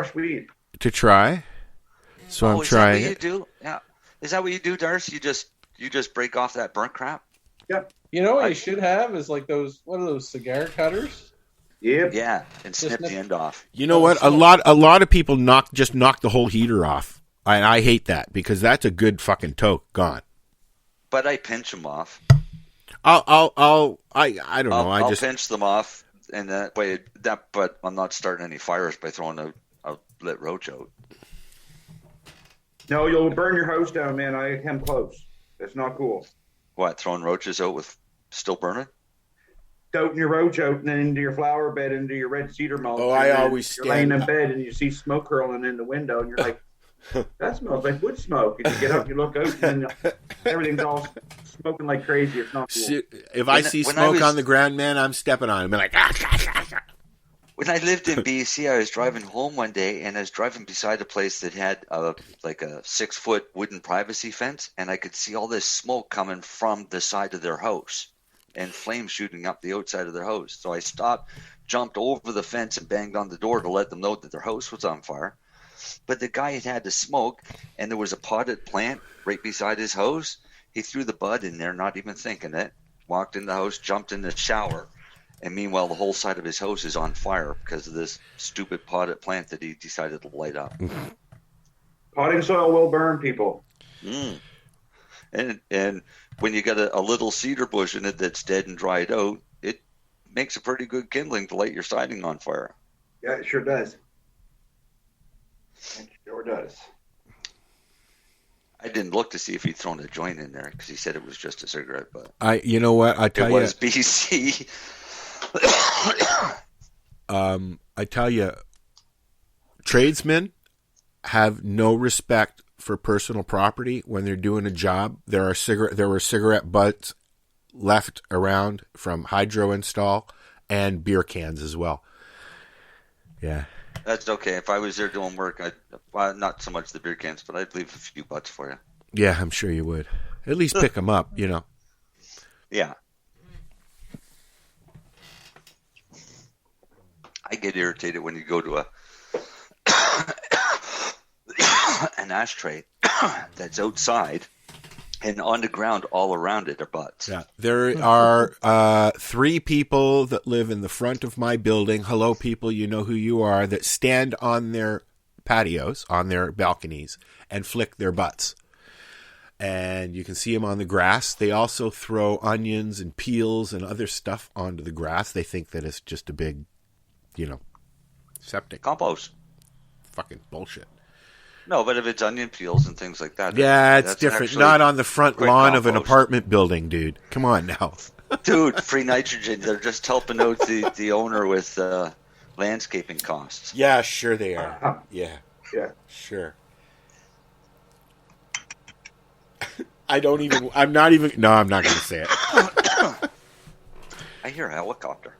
to try. So I'm trying it.
Do? Yeah. Is that what you do, Darcy? You just break off that burnt crap?
Yep.
You know what you should have is like those. What are those cigar cutters?
Yep.
Yeah, and snip the end off.
You know what? A lot of people knock the whole heater off. I hate that because that's a good fucking toke gone.
But I pinch them off.
I don't know.
I'll pinch them off, and that way. But I'm not starting any fires by throwing a lit roach out.
No, you'll burn your house down, man. I am close. That's not cool.
What, throwing roaches out with still burning?
Toting your roach out and then into your flower bed, into your red cedar mulch.
Oh, I always
you're laying in bed and you see smoke curling in the window and you're like, that smells like wood smoke. And you get up, you look out, and everything's all smoking like crazy. It's not cool.
If I see smoke on the ground, man, I'm stepping on it. I'm like,
When I lived in BC, I was driving home one day, and I was driving beside a place that had a 6-foot wooden privacy fence, and I could see all this smoke coming from the side of their house and flames shooting up the outside of their house. So I stopped, jumped over the fence, and banged on the door to let them know that their house was on fire. But the guy had the smoke, and there was a potted plant right beside his house. He threw the bud in there, not even thinking it, walked in the house, jumped in the shower. And meanwhile, the whole side of his house is on fire because of this stupid potted plant that he decided to light up.
Potting soil will burn people.
And when you got a little cedar bush in it that's dead and dried out, it makes a pretty good kindling to light your siding on fire.
Yeah, it sure does. It sure does.
I didn't look to see if he'd thrown a joint in there because he said it was just a cigarette. But
you know what? I
was BC.
I tell you, tradesmen have no respect for personal property when they're doing a job. There were cigarette butts left around from hydro install and beer cans as well. Yeah.
That's okay. If I was there doing work, not so much the beer cans, but I'd leave a few butts for you.
Yeah, I'm sure you would. At least pick them up, you know.
Yeah. I get irritated when you go to an ashtray that's outside and on the ground all around it are butts.
Yeah. There are 3 people that live in the front of my building. Hello, people, you know who you are, that stand on their patios, on their balconies, and flick their butts. And you can see them on the grass. They also throw onions and peels and other stuff onto the grass. They think that it's just a big, septic.
Compost.
fucking bullshit.
No, but if it's onion peels and things like that.
Yeah, it's
that's
different.
actually
Not on the front
quick
lawn of an
compost.
apartment building, dude. Come on now.
Dude, free nitrogen. They're just helping out the owner with landscaping costs.
Yeah, sure they are. Yeah.
Yeah.
Sure. I'm not going to say it.
I hear a helicopter.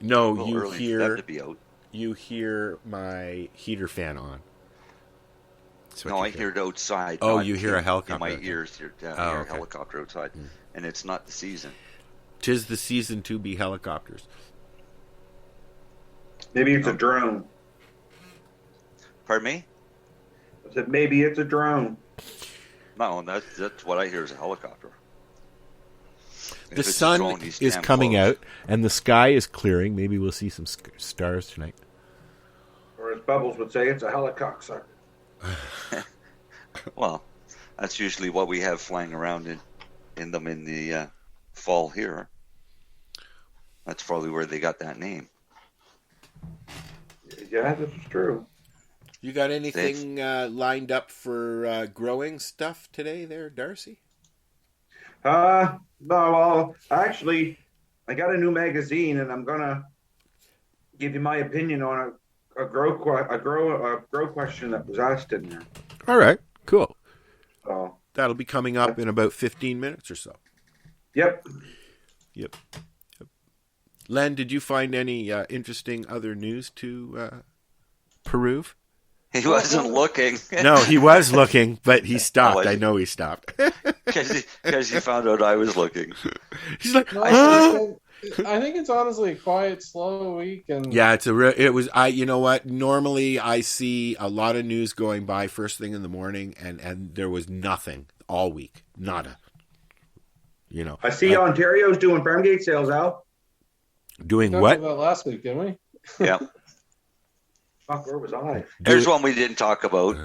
No,
A little early for them to be out.
you hear my heater fan on.
No, I hear it outside.
Oh,
not
you hear a helicopter.
in my ears. I hear a helicopter outside, and it's not the season.
'Tis the season to be helicopters.
Maybe it's a drone.
Pardon me?
I said maybe it's a drone.
No, that's what I hear is a helicopter. If
The
it's a
sun
drone, he's
is
damn
coming
close.
out, and the sky is clearing. Maybe we'll see some stars tonight.
Or as Bubbles would say, it's a helicopter.
Well, that's usually what we have flying around in the fall here. That's probably where they got that name.
Yeah, this is true.
You got anything lined up for growing stuff today there, Darcy?
No, well, actually, I got a new magazine, and I'm gonna give you my opinion on a grow question that was asked in there.
All right, cool.
So
That'll be coming up in about 15 minutes or so.
Yep.
Len, did you find any interesting other news to peruse?
He wasn't looking.
No, he was looking, but he stopped.
Oh,
I know he stopped.
Because he found out I was looking.
He's like,
No, I think it's honestly a quiet, slow week, and
yeah, you know what? Normally I see a lot of news going by first thing in the morning, and there was nothing all week. Nada. You know.
I see Ontario's doing farm gate sales, Al.
Doing
we talked
what?
about last week, didn't we?
Yeah.
Fuck, where was I?
Here's one we didn't talk about.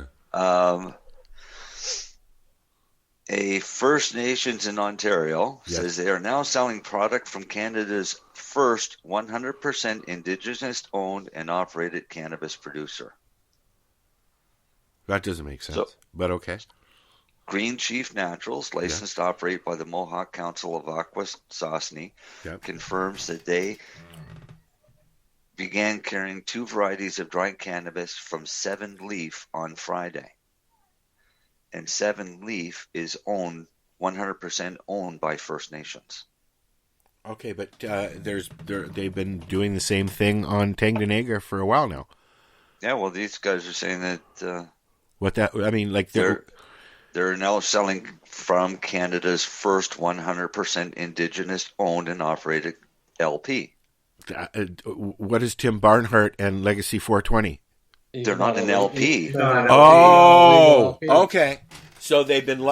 A First Nations in Ontario says they are now selling product from Canada's first 100% Indigenous-owned and operated cannabis producer.
That doesn't make sense,
So-
but okay.
Green Chief Naturals, licensed to operate by the Mohawk Council of Akwesasne, confirms that they began carrying 2 varieties of dried cannabis from 7 Leaf on Friday. And 7 Leaf is 100% owned by First Nations.
Okay, but they've been doing the same thing on Tanganega for a while now.
Yeah, well, these guys are saying that they're now selling from Canada's first 100% Indigenous owned and operated LP.
What is Tim Barnhart and Legacy 420?
They're not an LP.
Oh, okay. So they've been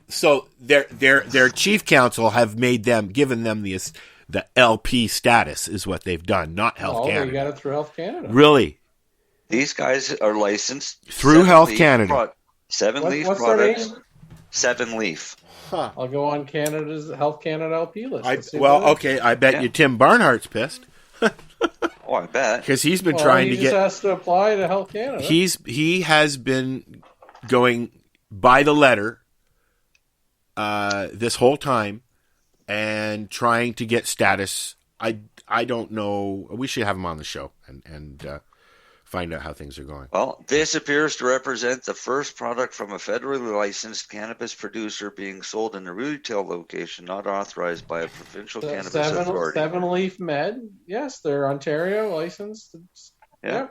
so their chief council have given them the LP status is what they've done, not Health Canada.
They got it through Health Canada.
Really?
These guys are licensed
through Health Canada.
7 Leaf
what's
products.
their name?
7 Leaf.
Huh. I'll go on Canada's Health Canada LP list.
I bet you Tim Barnhart's pissed.
Oh, I bet.
Because he's been trying to
He
get.
just has to apply to Health Canada.
He has been going by the letter this whole time and trying to get status. I don't know. We should have him on the show and find out how things are going.
Well, this appears to represent the first product from a federally licensed cannabis producer being sold in a retail location not authorized by a provincial cannabis authority.
7 Leaf Med. Yes, they're Ontario licensed.
Yeah.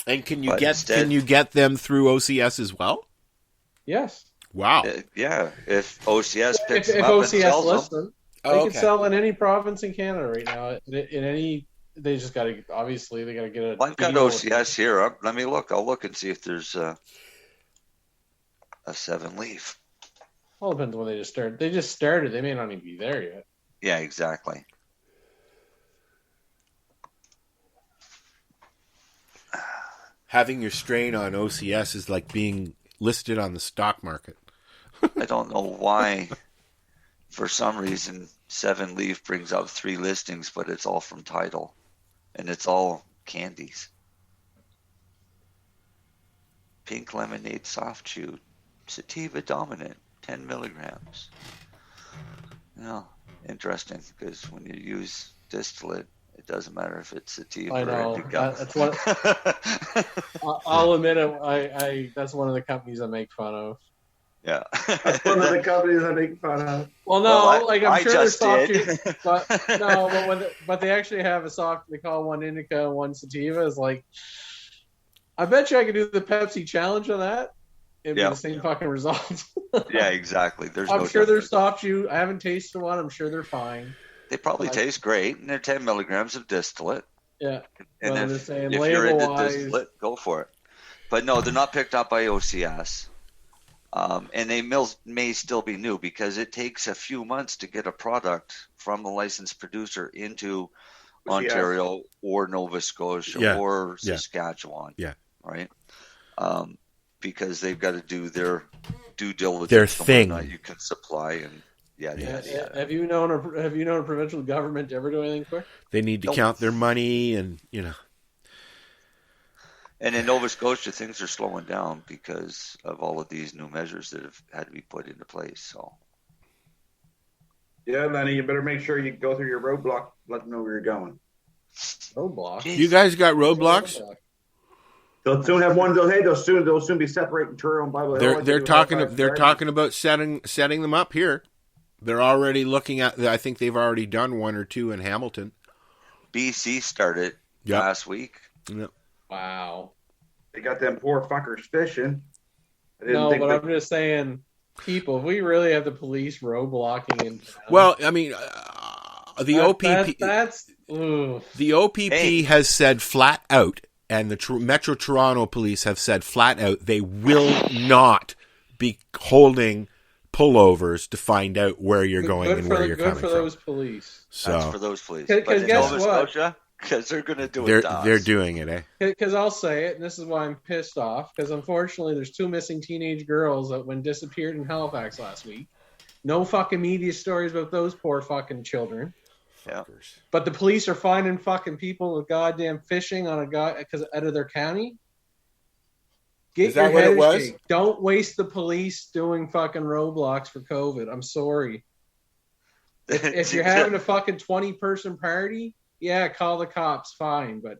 And can you get them through OCS as well?
Yes.
Wow.
Yeah. If OCS picks
If
them up
OCS
and sells
lists
them.
them, they can sell in any province in Canada right now. In any, they just got to obviously they got to get a.
Well, I've got OCS here. Let me look. I'll look and see if there's a 7 Leaf.
Well, it depends when they just started. They just started. They may not even be there yet.
Yeah, exactly.
Having your strain on OCS is like being listed on the stock market.
I don't know why. For some reason, 7 Leaf brings up 3 listings, but it's all from Tidal, and it's all candies. pink lemonade soft chew, sativa dominant, 10 milligrams. Well, interesting, because when you use distillate, it doesn't matter if it's sativa
I know.
or indica.
That's what I'll admit. I that's one of the companies I make fun of.
Yeah.
That's one of the companies I make fun of.
Well, no,
Well,
I'm
I
sure they're
just
soft
did.
chew, but they actually have a soft. They call one indica and one sativa. Is like, I bet you I could do the Pepsi challenge on that. It'd be the same fucking results.
Yeah, exactly. There's
I'm
no
sure they're
difference.
soft chew. I haven't tasted one. I'm sure they're fine.
They probably
But-
taste great, and they're 10 milligrams of distillate.
Yeah.
And
Well, I'm
if,
just saying,
if you're into
label-wise-
distillate, go for it. But no, they're not picked up by OCS. And they may still be new because it takes a few months to get a product from a licensed producer into Ontario or Nova Scotia or Saskatchewan.
Yeah.
Right? Because they've got to do their due diligence.
Their
on
thing.
whether or not you can supply and yada.
Have you known a provincial government to ever do anything quick?
They need to count their money and, you know.
And in Nova Scotia, things are slowing down because of all of these new measures that have had to be put into place. So,
Yeah, Lenny, you better make sure you go through your roadblock. Let them know where you're going.
Roadblock?
You guys got roadblocks?
They'll soon have one. They'll soon be separating Truro and Bible Hill.
They're talking about setting them up here. They're already looking at. I think they've already done one or two in Hamilton.
BC started last week.
Yep.
Wow.
They got them poor fuckers fishing.
No, but I'm just saying, people, if we really have the police roadblocking in town,
Well, I mean, the OPP. The OPP has said flat out, and the Metro Toronto Police have said flat out, they will not be holding pullovers to find out where you're going and where you're coming from.
Good for those police.
So
that's for those police.
Because
But in
guess
Nova
what?
Scotia, because they're going to do it.
they're doing it, eh?
Because I'll say it, and this is why I'm pissed off, because unfortunately there's 2 missing teenage girls that went disappeared in Halifax last week. No fucking media stories about those poor fucking children.
Yeah.
But the police are finding fucking people with goddamn fishing on because out of their county. Get
Is that
your
what
head
it was?
straight. Don't waste the police doing fucking roadblocks for COVID. I'm sorry. If you're having a fucking 20-person party, yeah, call the cops, fine, but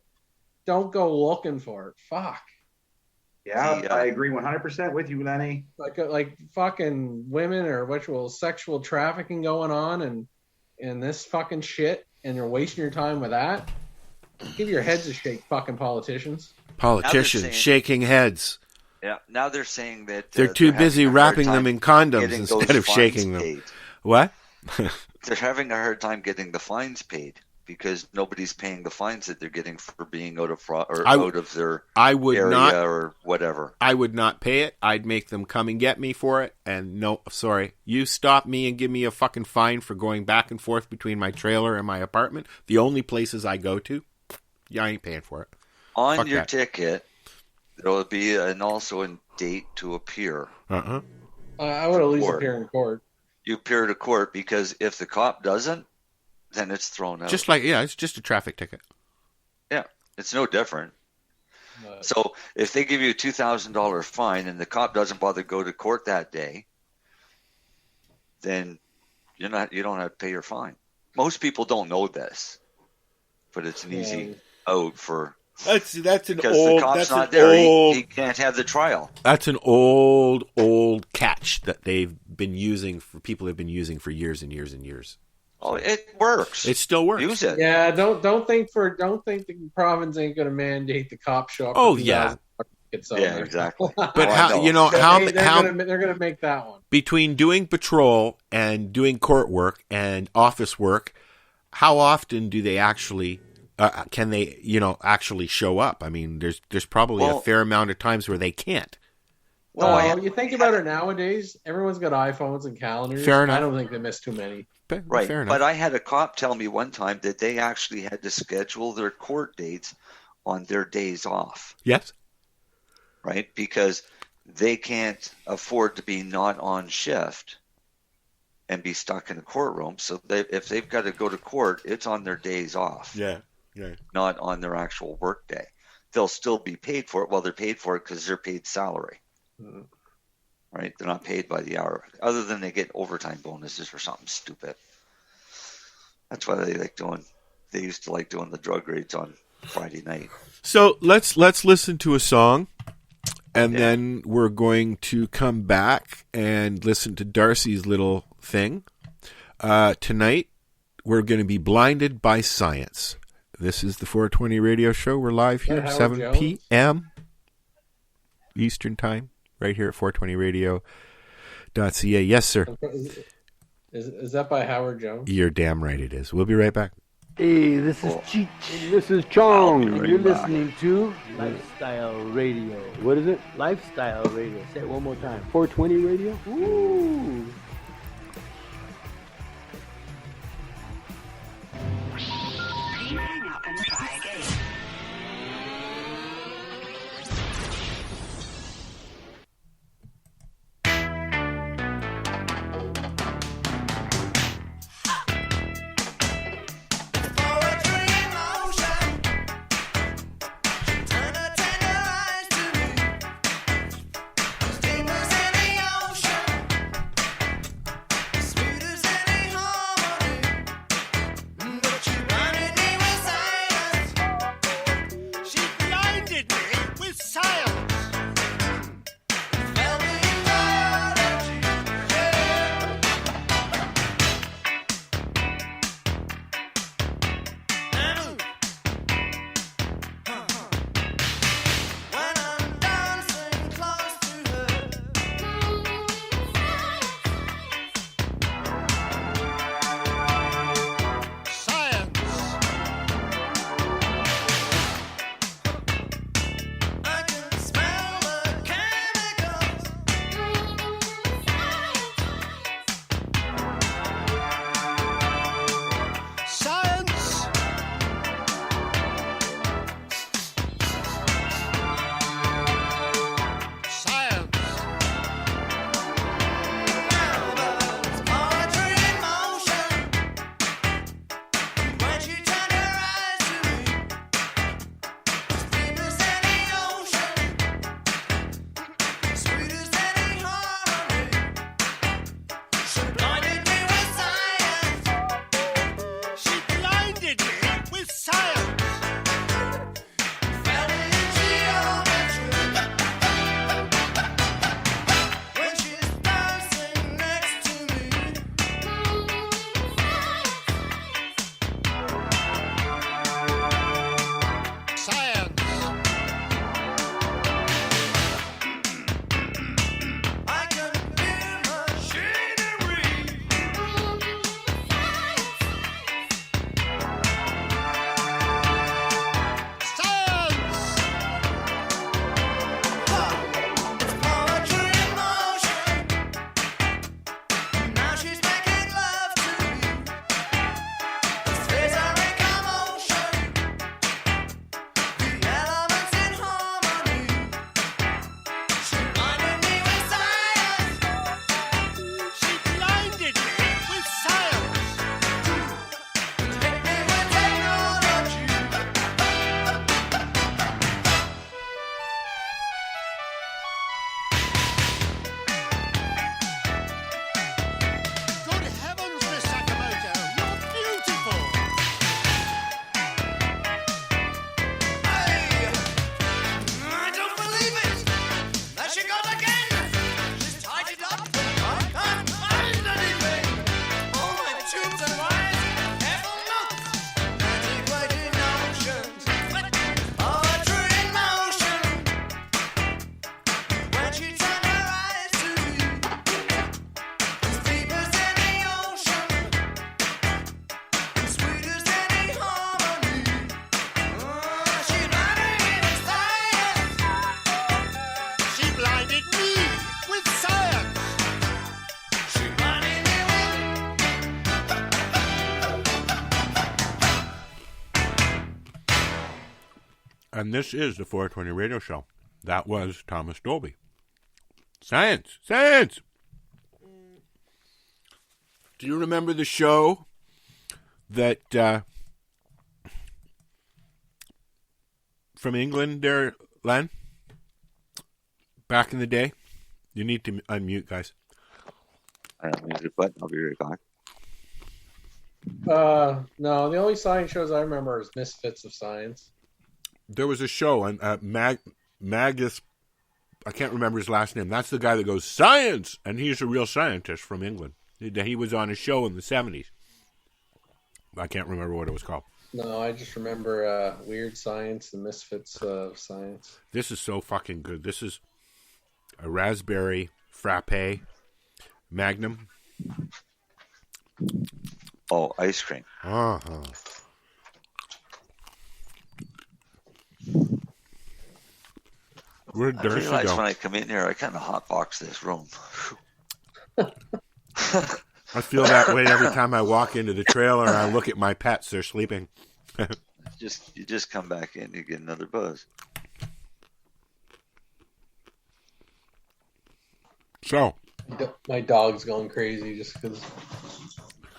don't go looking for it. Fuck.
Yeah, I agree 100% with you, Lenny.
Like fucking women or sexual trafficking going on and this fucking shit, and you're wasting your time with that. Give your heads a shake, fucking politicians.
Politicians shaking heads.
Yeah, now they're saying that
They're too busy
having a hard
wrapping them
time
in condoms
getting
instead
those
of shaking
fines
them.
paid.
What?
They're having a hard time getting the fines paid because nobody's paying the fines that they're getting for being out of out of their area or whatever.
I would not pay it. I'd make them come and get me for it. And no, sorry, you stop me and give me a fucking fine for going back and forth between my trailer and my apartment. The only places I go to, I ain't paying for it.
On
Fuck
your
that.
ticket, there'll be also a date to appear.
I would at least appear in court.
You appear to court because if the cop doesn't, then it's thrown out.
It's just a traffic ticket.
Yeah, it's no different. So if they give you a $2,000 fine and the cop doesn't bother to go to court that day, then you don't have to pay your fine. Most people don't know this, but it's an easy out for.
That's an
because
old.
the cop's
That's
not
an
there.
old.
He can't have the trial.
That's an old catch that they've been using for people have been using for years and years and years.
Oh, it works.
It still works.
Use it.
Yeah, don't think the province ain't going to mandate the cop show up.
Oh,
for
yeah.
Yeah, exactly.
But how you know
they're going to make that one.
Between doing patrol and doing court work and office work, how often do they actually can they actually show up? I mean, there's probably a fair amount of times where they can't.
Well, you think about it nowadays, everyone's got iPhones and calendars.
Fair enough.
I don't think they miss too many.
Right,
Fair enough.
but I had a cop tell me one time that they actually had to schedule their court dates on their days off.
Yes.
Right, because they can't afford to be not on shift and be stuck in a courtroom. So if they've got to go to court, it's on their days off.
Yeah.
Not on their actual work day. they'll still be paid for it. Well, they're paid for it because they're paid salary. Right? They're not paid by the hour, other than they get overtime bonuses or something stupid. That's why they used to like doing the drug raids on Friday night.
So let's listen to a song, and then we're going to come back and listen to Darcy's little thing. Tonight, we're going to be blinded by science. This is the 420 radio show. We're live here at 7 p.m. Eastern Time, right here at 420radio.ca. Yes, sir.
Is that by Howard Jones?
You're damn right it is. We'll be right back.
Hey, this is Cheech. This is Chong. You're listening to Lifestyle Radio. What is it? Lifestyle Radio. Say it one more time. 420 Radio? Ooh.
Hang up and try again.
And this is the 420 Radio Show. That was Thomas Dolby. Science! Science! Do you remember the show that from England there, Len? Back in the day? You need to unmute, guys.
I unmuted, but I'll be right back.
No, the only science shows I remember is Misfits of Science.
There was a show on Magus. I can't remember his last name. That's the guy that goes, science! And he's a real scientist from England. He was on a show in the 70s. I can't remember what it was called.
No, I just remember Weird Science and Misfits of Science.
This is so fucking good. This is a raspberry frappe Magnum.
Oh, ice cream.
Uh-huh. Where'd
I
Darcy
realize
go?
when I come in here, I kind of hotbox this room.
I feel that way every time I walk into the trailer and I look at my pets. They're sleeping.
You just come back in, you get another buzz.
So,
my dog's going crazy just because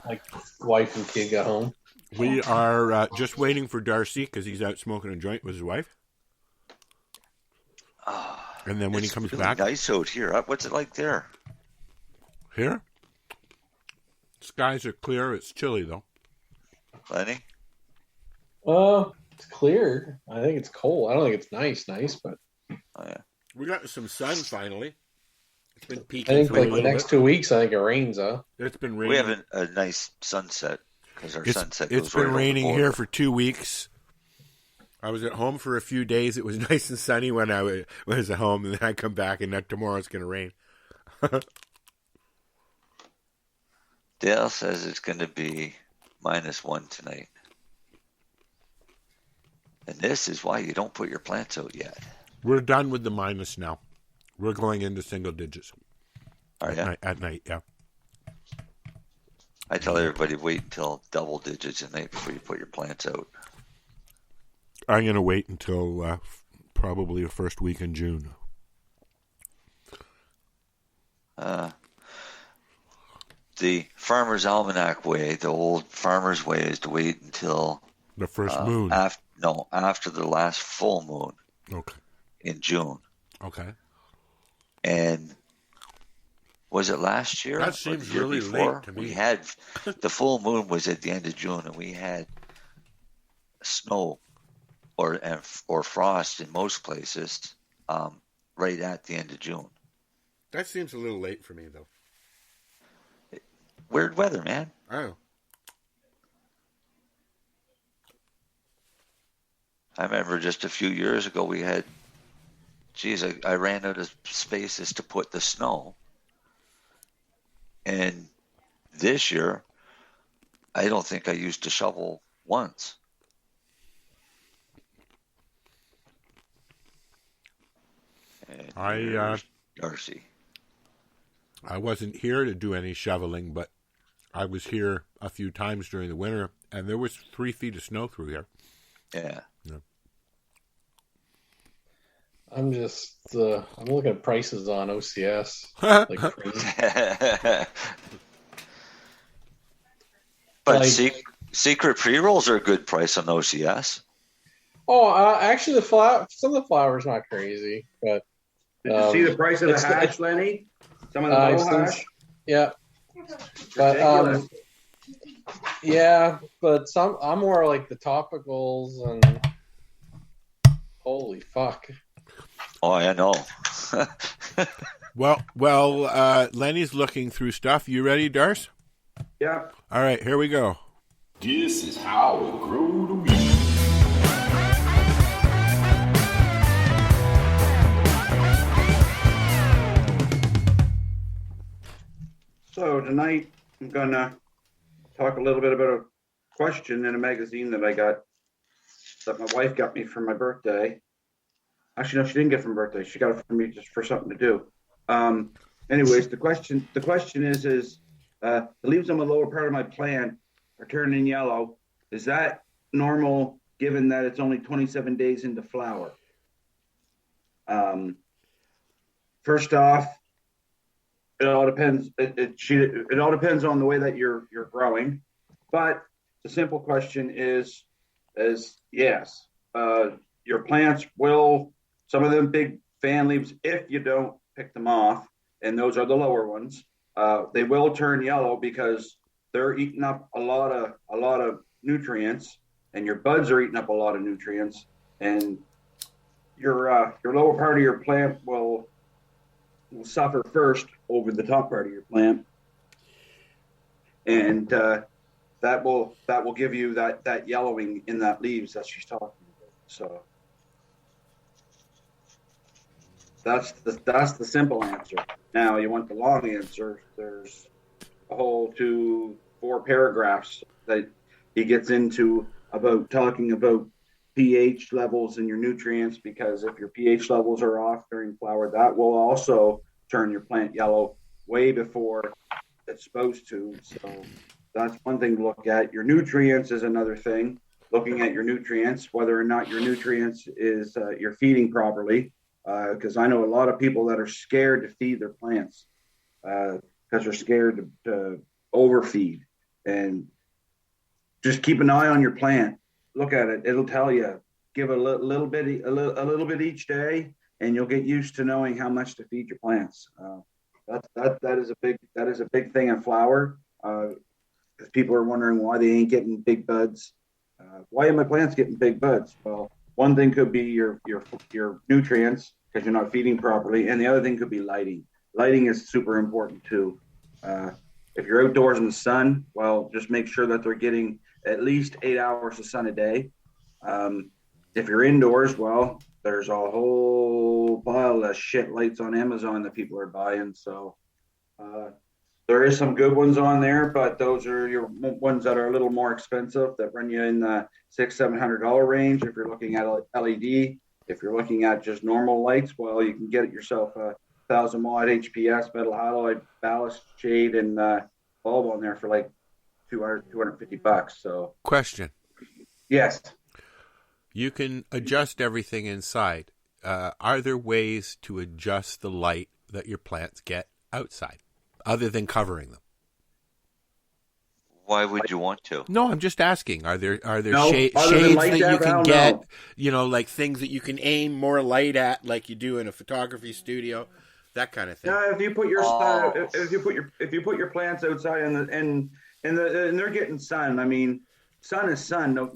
my wife and kid got home.
We are just waiting for Darcy because he's out smoking a joint with his wife. And then when he comes
really
back,
nice out here. What's it like there?
Here, skies are clear. It's chilly though.
Lenny?
It's clear. I think it's cold. I don't think it's nice, but
oh yeah,
we got some sun finally. It's been
I
peaking.
think
through
like
a
the
little
next
bit.
2 weeks, I think it rains.
It's been raining.
we have a nice sunset because our sunset goes
It's been
right over the
raining
border.
here for 2 weeks. I was at home for a few days. It was nice and sunny when I was at home, and then I come back, and now tomorrow it's going to rain.
Dale says it's going to be -1 tonight. And this is why you don't put your plants out yet.
We're done with the minus now. We're going into single digits.
Are you?
At night, yeah.
I tell everybody wait until double digits at night before you put your plants out.
I'm going to wait until probably the first week in June.
The Farmer's Almanac way, the old farmer's way, is to wait until
the first moon.
After the last full moon.
Okay.
In June.
Okay.
And was it last year?
That
or
seems
the year
really
before?
late to me.
We had the full moon was at the end of June, and we had snow or frost in most places right at the end of June.
That seems a little late for me, though.
Weird weather, man.
Oh.
I remember just a few years ago we had, I ran out of spaces to put the snow. And this year, I don't think I used a shovel once. And Darcy.
I wasn't here to do any shoveling, but I was here a few times during the winter, and there was 3 feet of snow through here.
Yeah.
I'm just I'm looking at prices on OCS like crazy.
But secret pre-rolls are a good price on OCS.
Oh, actually, some of the flowers not crazy, but
did you see the price of the hash, Lenny? Some of the low hash.
Yeah, but yeah, but I'm more like the topicals and holy fuck.
Oh, I know.
Well, Lenny's looking through stuff. You ready, Darce?
Yeah.
All right, here we go.
This is how we grow the weed.
So tonight I'm gonna talk a little bit about a question in a magazine that my wife got me for my birthday. Actually, no, she didn't get it for my birthday. She got it for me just for something to do. Anyways, the question is the leaves on the lower part of my plant are turning yellow. Is that normal given that it's only 27 days into flower? First off, it all depends. It all depends on the way that you're growing. But the simple question is yes. your plants will, some of them big fan leaves, if you don't pick them off, and those are the lower ones, they will turn yellow because they're eating up a lot of nutrients, and your buds are eating up a lot of nutrients, and your lower part of your plant will suffer first over the top part of your plant, and that will give you that yellowing in that leaves that she's talking about. So that's the simple answer. Now you want the long answer. There's a whole 2-4 paragraphs that he gets into about talking about pH levels in your nutrients, because if your pH levels are off during flower, that will also turn your plant yellow way before it's supposed to. So that's one thing to look at. Your nutrients is another thing. Looking at your nutrients, whether or not your nutrients is you're feeding properly, because I know a lot of people that are scared to feed their plants because they're scared to overfeed. And just keep an eye on your plant. Look at it. It'll tell you. Give a little bit each day, and you'll get used to knowing how much to feed your plants. That is a big thing in flower. Because people are wondering why they ain't getting big buds. Why are my plants getting big buds? Well, one thing could be your nutrients, because you're not feeding properly, and the other thing could be lighting. Lighting is super important too. If you're outdoors in the sun, well, just make sure that they're getting at least 8 hours of sun a day. If you're indoors, well, there's a whole pile of shit lights on Amazon that people are buying. So there is some good ones on there, but those are your ones that are a little more expensive, that run you in the $600-700 range. If you're looking at LED, if you're looking at just normal lights, well, you can get it yourself a 1,000 watt HPS metal halide ballast shade and bulb on there for like $250. So
question.
Yes.
You can adjust everything inside. Are there ways to adjust the light that your plants get outside, other than covering them?
Why would you want to?
No, I'm just asking. Are there
No,
shades that you can get? You know, like things that you can aim more light at, like you do in a photography studio, that kind of thing.
Yeah, if you put your plants outside and they're getting sun. I mean, sun is sun.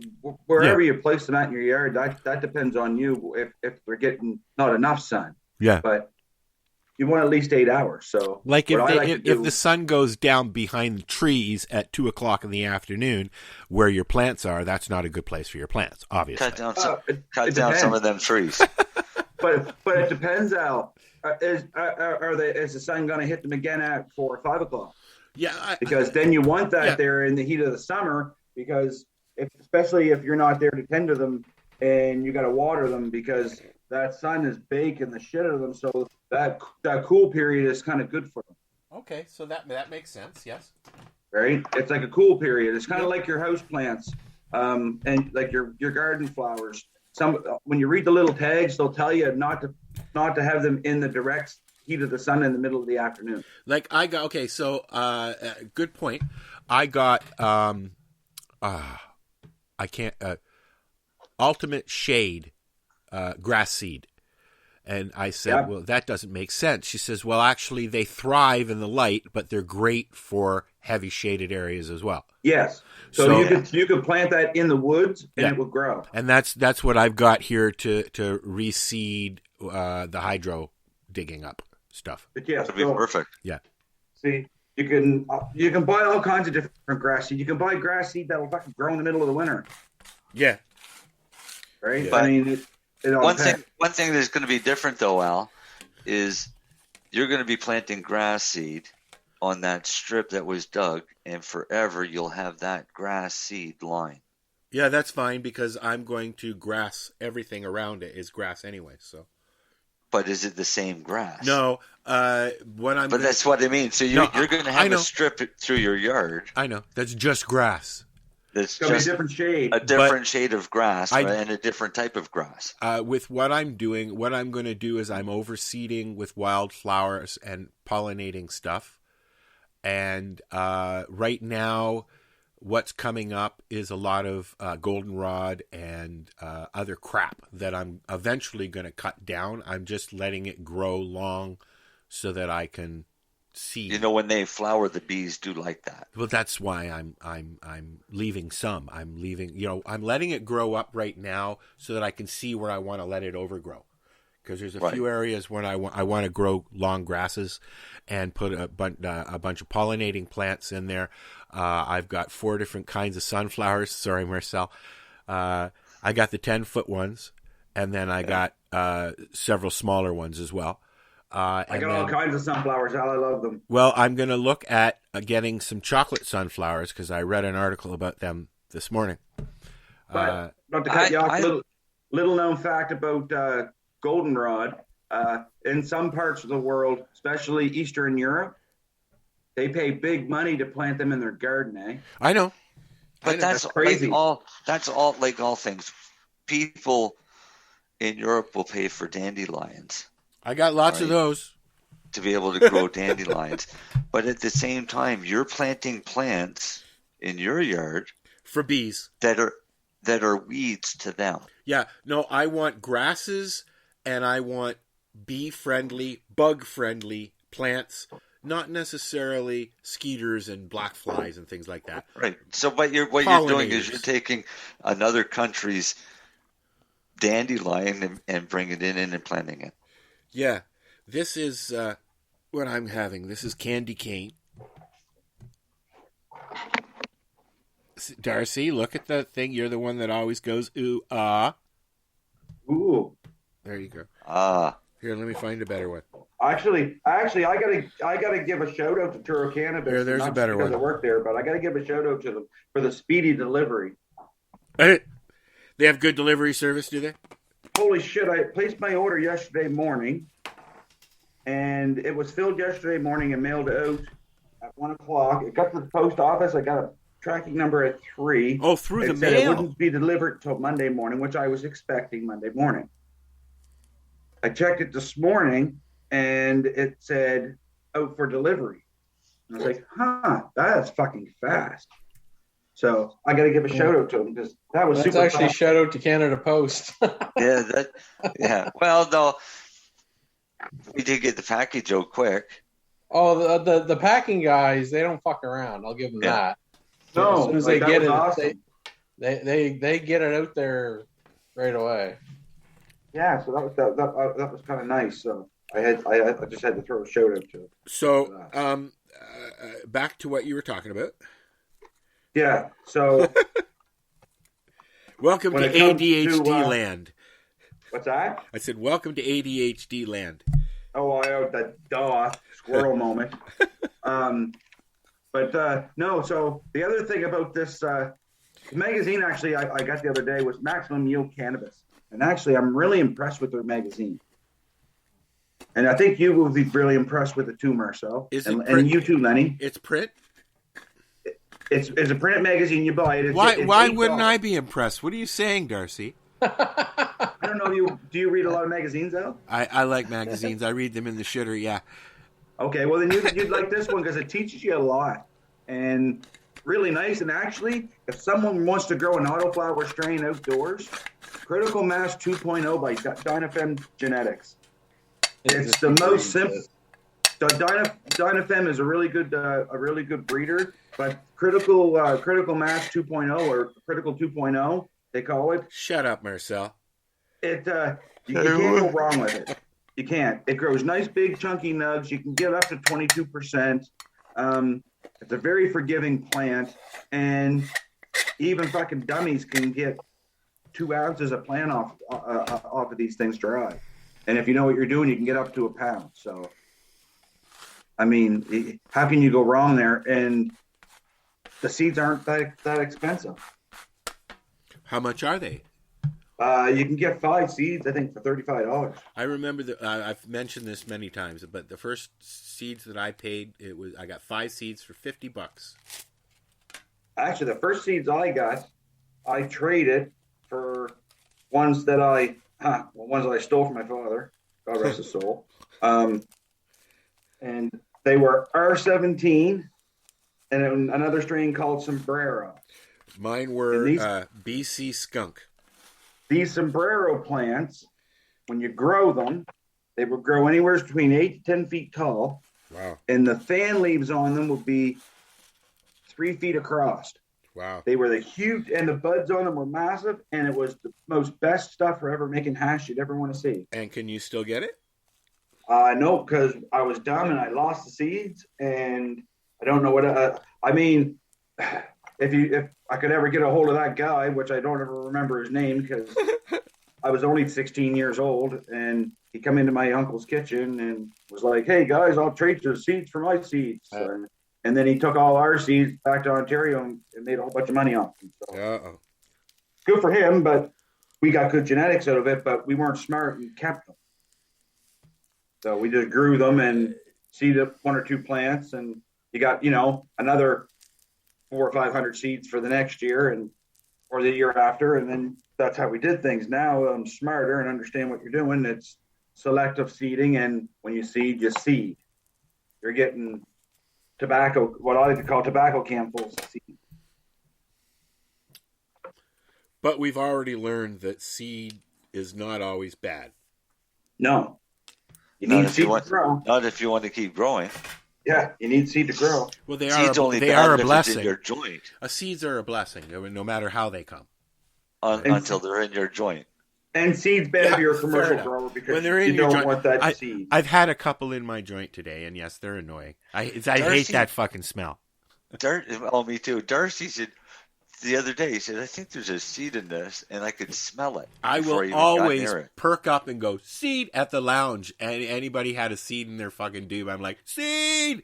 Wherever you place them at in your yard, that depends on you. If they're getting not enough sun.
Yeah.
But you want at least 8 hours. So,
like if the sun goes down behind the trees at 2:00 in the afternoon, where your plants are, that's not a good place for your plants. Obviously,
cut down some of them trees.
but it depends, Al. Is the sun going to hit them again at 4 or 5 o'clock?
Yeah,
because then you want that there in the heat of the summer, because especially if you're not there to tend to them and you got to water them, because that sun is baking the shit out of them. So that cool period is kind of good for them.
Okay, so that makes sense. Yes.
Right. It's like a cool period. It's kind of like your house plants, and like your garden flowers. When you read the little tags, they'll tell you not to have them in the direct heat of the sun in the middle of the afternoon.
Like I got good point. I got ultimate shade grass seed, and I said, well, that doesn't make sense. She says, well, actually, they thrive in the light, but they're great for heavy shaded areas as well.
Yes. So you could plant that in the woods and it will grow.
And that's what I've got here to reseed the hydro digging up stuff.
But yes,
that'd be perfect.
Yeah.
See, you can buy all kinds of different grass seed. You can buy grass seed that'll fucking grow in the middle of the winter.
Yeah.
Right.
But
I mean,
one thing that's going to be different though, Al, is you're going to be planting grass seed on that strip that was dug, and forever you'll have that grass seed line.
Yeah, that's fine, because I'm going to grass everything around it is grass anyway. So.
But is it the same grass?
No. But
that's what I mean. So you're going to have a strip through your yard.
I know. That's just grass.
It's
going to be a different shade.
A different shade of grass, and a different type of grass.
With what I'm doing, what I'm going to do is I'm overseeding with wildflowers and pollinating stuff. And right now, what's coming up is a lot of goldenrod and other crap that I'm eventually going to cut down. I'm just letting it grow long so that I can see.
You know, when they flower, the bees do like that.
Well, that's why I'm leaving some. I'm letting it grow up right now so that I can see where I want to let it overgrow. Because there's a few areas when I want to grow long grasses and put a bunch of pollinating plants in there. I've got 4 different kinds of sunflowers. Sorry, Marcel. I got the 10-foot ones, and then I got several smaller ones as well.
I got all kinds of sunflowers. I love them.
Well, I'm going to look at getting some chocolate sunflowers because I read an article about them this morning.
But not to cut you off, little known fact about goldenrod. In some parts of the world, especially Eastern Europe, they pay big money to plant them in their garden, eh?
I know.
But that's crazy. That's all like all things. People in Europe will pay for dandelions.
I got lots of those.
To be able to grow dandelions. But at the same time, you're planting plants in your yard
for bees
that are weeds to them.
Yeah, no, I want grasses and I want bee-friendly, bug-friendly plants, not necessarily skeeters and black flies and things like that.
Right. So what you're doing is you're taking another country's dandelion and bringing it in and planting it.
Yeah. This is what I'm having. This is candy cane. Darcy, look at the thing. You're the one that always goes, ooh, ah.
Ooh.
There you go.
Ah.
Here, let me find a better one.
Actually, I gotta give a shout out to Turo Cannabis.
There's a better one.
Because I work there, but I gotta give a shout out to them for the speedy delivery.
They have good delivery service, do they?
Holy shit! I placed my order yesterday morning, and it was filled yesterday morning and mailed out at 1 o'clock. It got to the post office. I got a tracking number at 3.
Oh, through the
said
mail.
It wouldn't be delivered until Monday morning, which I was expecting Monday morning. I checked it this morning, and it said out for delivery. And I was like, that's fucking fast. So I got to give a shout out to them because that was super
actually
fast.
shout out to Canada Post.
Yeah. Well, no, we did get the package out quick.
Oh, the packing guys, they don't fuck around. I'll give them that.
No,
as soon as they
that
get
was
it,
awesome.
they get it out there right away.
Yeah, so that was kind of nice. So I just had to throw a shout out to it.
So back to what you were talking about.
Yeah. So
welcome to ADHD land.
What's that?
I said, welcome to ADHD land.
Oh, I owed that squirrel moment. But no. So the other thing about this magazine, actually, I got the other day was Maximum Yield Cannabis, and actually, I'm really impressed with their magazine. And I think you will be really impressed with it too, Marcel. And you too, Lenny.
It's print.
It's a printed magazine. You buy it.
Why wouldn't I be impressed? What are you saying, Darcy?
I don't know. Do you read a lot of magazines, Al?
I like magazines. I read them in the shitter. Yeah.
Okay. Well, then you'd like this one because it teaches you a lot and really nice. And actually, if someone wants to grow an autoflower strain outdoors, Critical Mass 2.0 by Dynafem Genetics. It's the most simple. Dynafem is a really good breeder, but Critical Mass 2.0 or Critical 2.0, they call it.
Shut up, Marcel.
You can't go wrong with it. You can't. It grows nice, big, chunky nugs. You can get up to 22%. It's a very forgiving plant, and even fucking dummies can get 2 ounces of plant off of these things dry. And if you know what you're doing, you can get up to a pound. So, I mean, how can you go wrong there? And the seeds aren't that expensive.
How much are they?
You can get 5 seeds, I think, for $35.
I remember I've mentioned this many times, but the first seeds that I paid, I got 5 seeds for $50.
Actually, the first seeds I got, I traded for ones that I stole from my father. God rest his soul. And they were R17, and another strain called Sombrero.
Mine were
these-
BC skunk.
These Sombrero plants, when you grow them, they will grow anywhere between 8 to 10 feet tall.
Wow.
And the fan leaves on them would be 3 feet across.
Wow.
They were the huge, and the buds on them were massive, and it was the most best stuff for ever making hash you'd ever want to see.
And can you still get it?
No, because I was dumb and I lost the seeds, and I don't know what. I mean, if I could ever get a hold of that guy, which I don't ever remember his name because I was only 16 years old, and he come into my uncle's kitchen and was like, "Hey guys, I'll trade you seeds for my seeds." And then he took all our seeds back to Ontario and made a whole bunch of money off them. So, good for him, but we got good genetics out of it, but we weren't smart and kept them. So we just grew them and seeded 1 or 2 plants, and you got, another 400 or 500 seeds for the next year or the year after. And then that's how we did things. Now I'm smarter and understand what you're doing. It's selective seeding. And when you seed, you seed. You're getting tobacco, what I like to call tobacco canfuls of seed.
But we've already learned that seed is not always bad.
No. You need seed to grow.
Not if you want to keep growing.
Yeah, you need seed to grow.
Well, they
Seeds
are
only
they
bad
are a
if it's
blessing.
in your joint.
Seeds are a blessing, no matter how they come.
Until they're in your joint.
And seeds bad if you're a
fair
commercial
enough.
grower because
When they're in
you
your
don't
joint,
want that seed.
I've had a couple in my joint today, and yes, they're annoying. I hate that fucking smell.
Me too. Darcy said the other day, he said, "I think there's a seed in this," and I could smell it.
I
before
will
even got
always
near it.
perk up and go, seed at the lounge. And anybody had a seed in their fucking doob, I'm like, seed!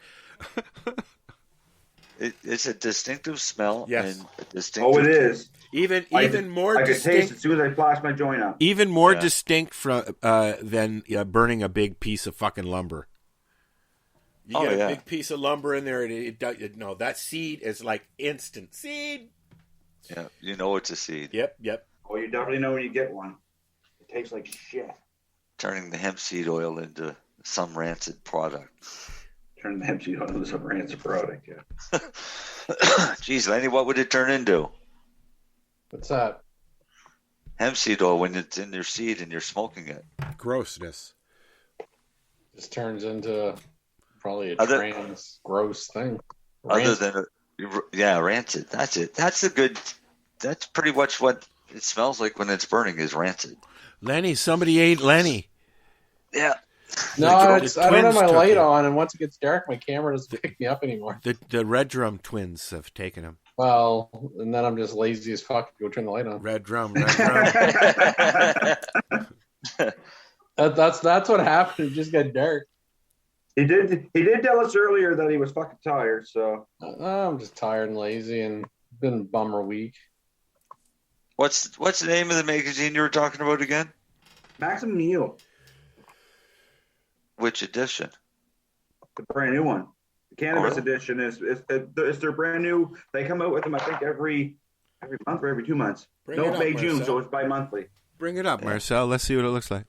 It's a distinctive smell.
Yes.
And a distinctive
Oh, it is.
Even more
I could
distinct.
taste it as soon as I flash my joint up.
Even more distinct than burning a big piece of fucking lumber. You get a big piece of lumber in there, and no, that seed is like instant seed.
Yeah, you know it's a seed.
Yep.
Oh, you definitely know when you get one. It tastes like shit.
Turning the hemp seed oil into some rancid product.
Turning the hemp seed oil into some rancid product, yeah.
Geez, Lenny, what would it turn into?
What's that?
Hemp seed oil when it's in your seed and you're smoking it.
Grossness.
Just turns into probably a gross thing.
Rancid. Other than rancid. That's it. That's pretty much what it smells like when it's burning is rancid.
Lenny, somebody ate Lenny.
Yeah.
No, I don't have my light on, and once it gets dark, my camera doesn't pick me up anymore.
The Red Drum twins have taken him.
Well, and then I'm just lazy as fuck to go turn the light on.
Red Drum.
That's what happened. It just got dark.
He did tell us earlier that he was fucking tired, so.
I'm just tired and lazy, and been a bummer week.
What's the name of the magazine you were talking about again?
Maxim Neal.
Which edition?
The brand new one. The Cannabis edition is their brand new. They come out with them, I think, every month or every 2 months. May, June, so it's bi-monthly.
Bring it up, Marcel. Let's see what it looks like.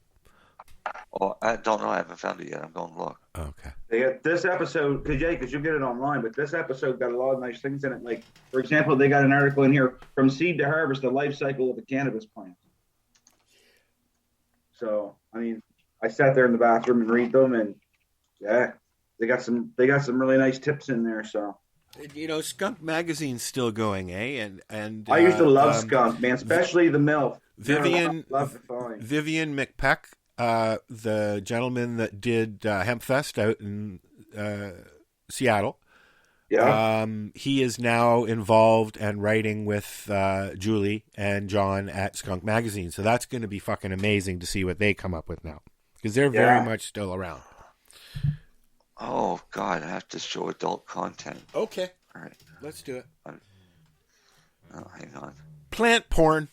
Oh, I don't know. I haven't found it yet. I'm going to look.
Okay.
They got this episode, because you'll get it online, but this episode got a lot of nice things in it. Like, for example, they got an article in here, From Seed to Harvest, the life cycle of a cannabis plant. So, I mean, I sat there in the bathroom and read them, and yeah, they got some really nice tips in there. So,
Skunk Magazine's still going, eh? And
I used to love Skunk, man, especially the MILF.
Vivian McPeck, the gentleman that did Hempfest out in Seattle.
Yeah.
He is now involved and writing with Julie and John at Skunk Magazine. So that's going to be fucking amazing to see what they come up with now. Because they're very much still around.
Oh, God, I have to show adult content.
Okay.
All right.
Let's do it.
Hang on.
Plant porn.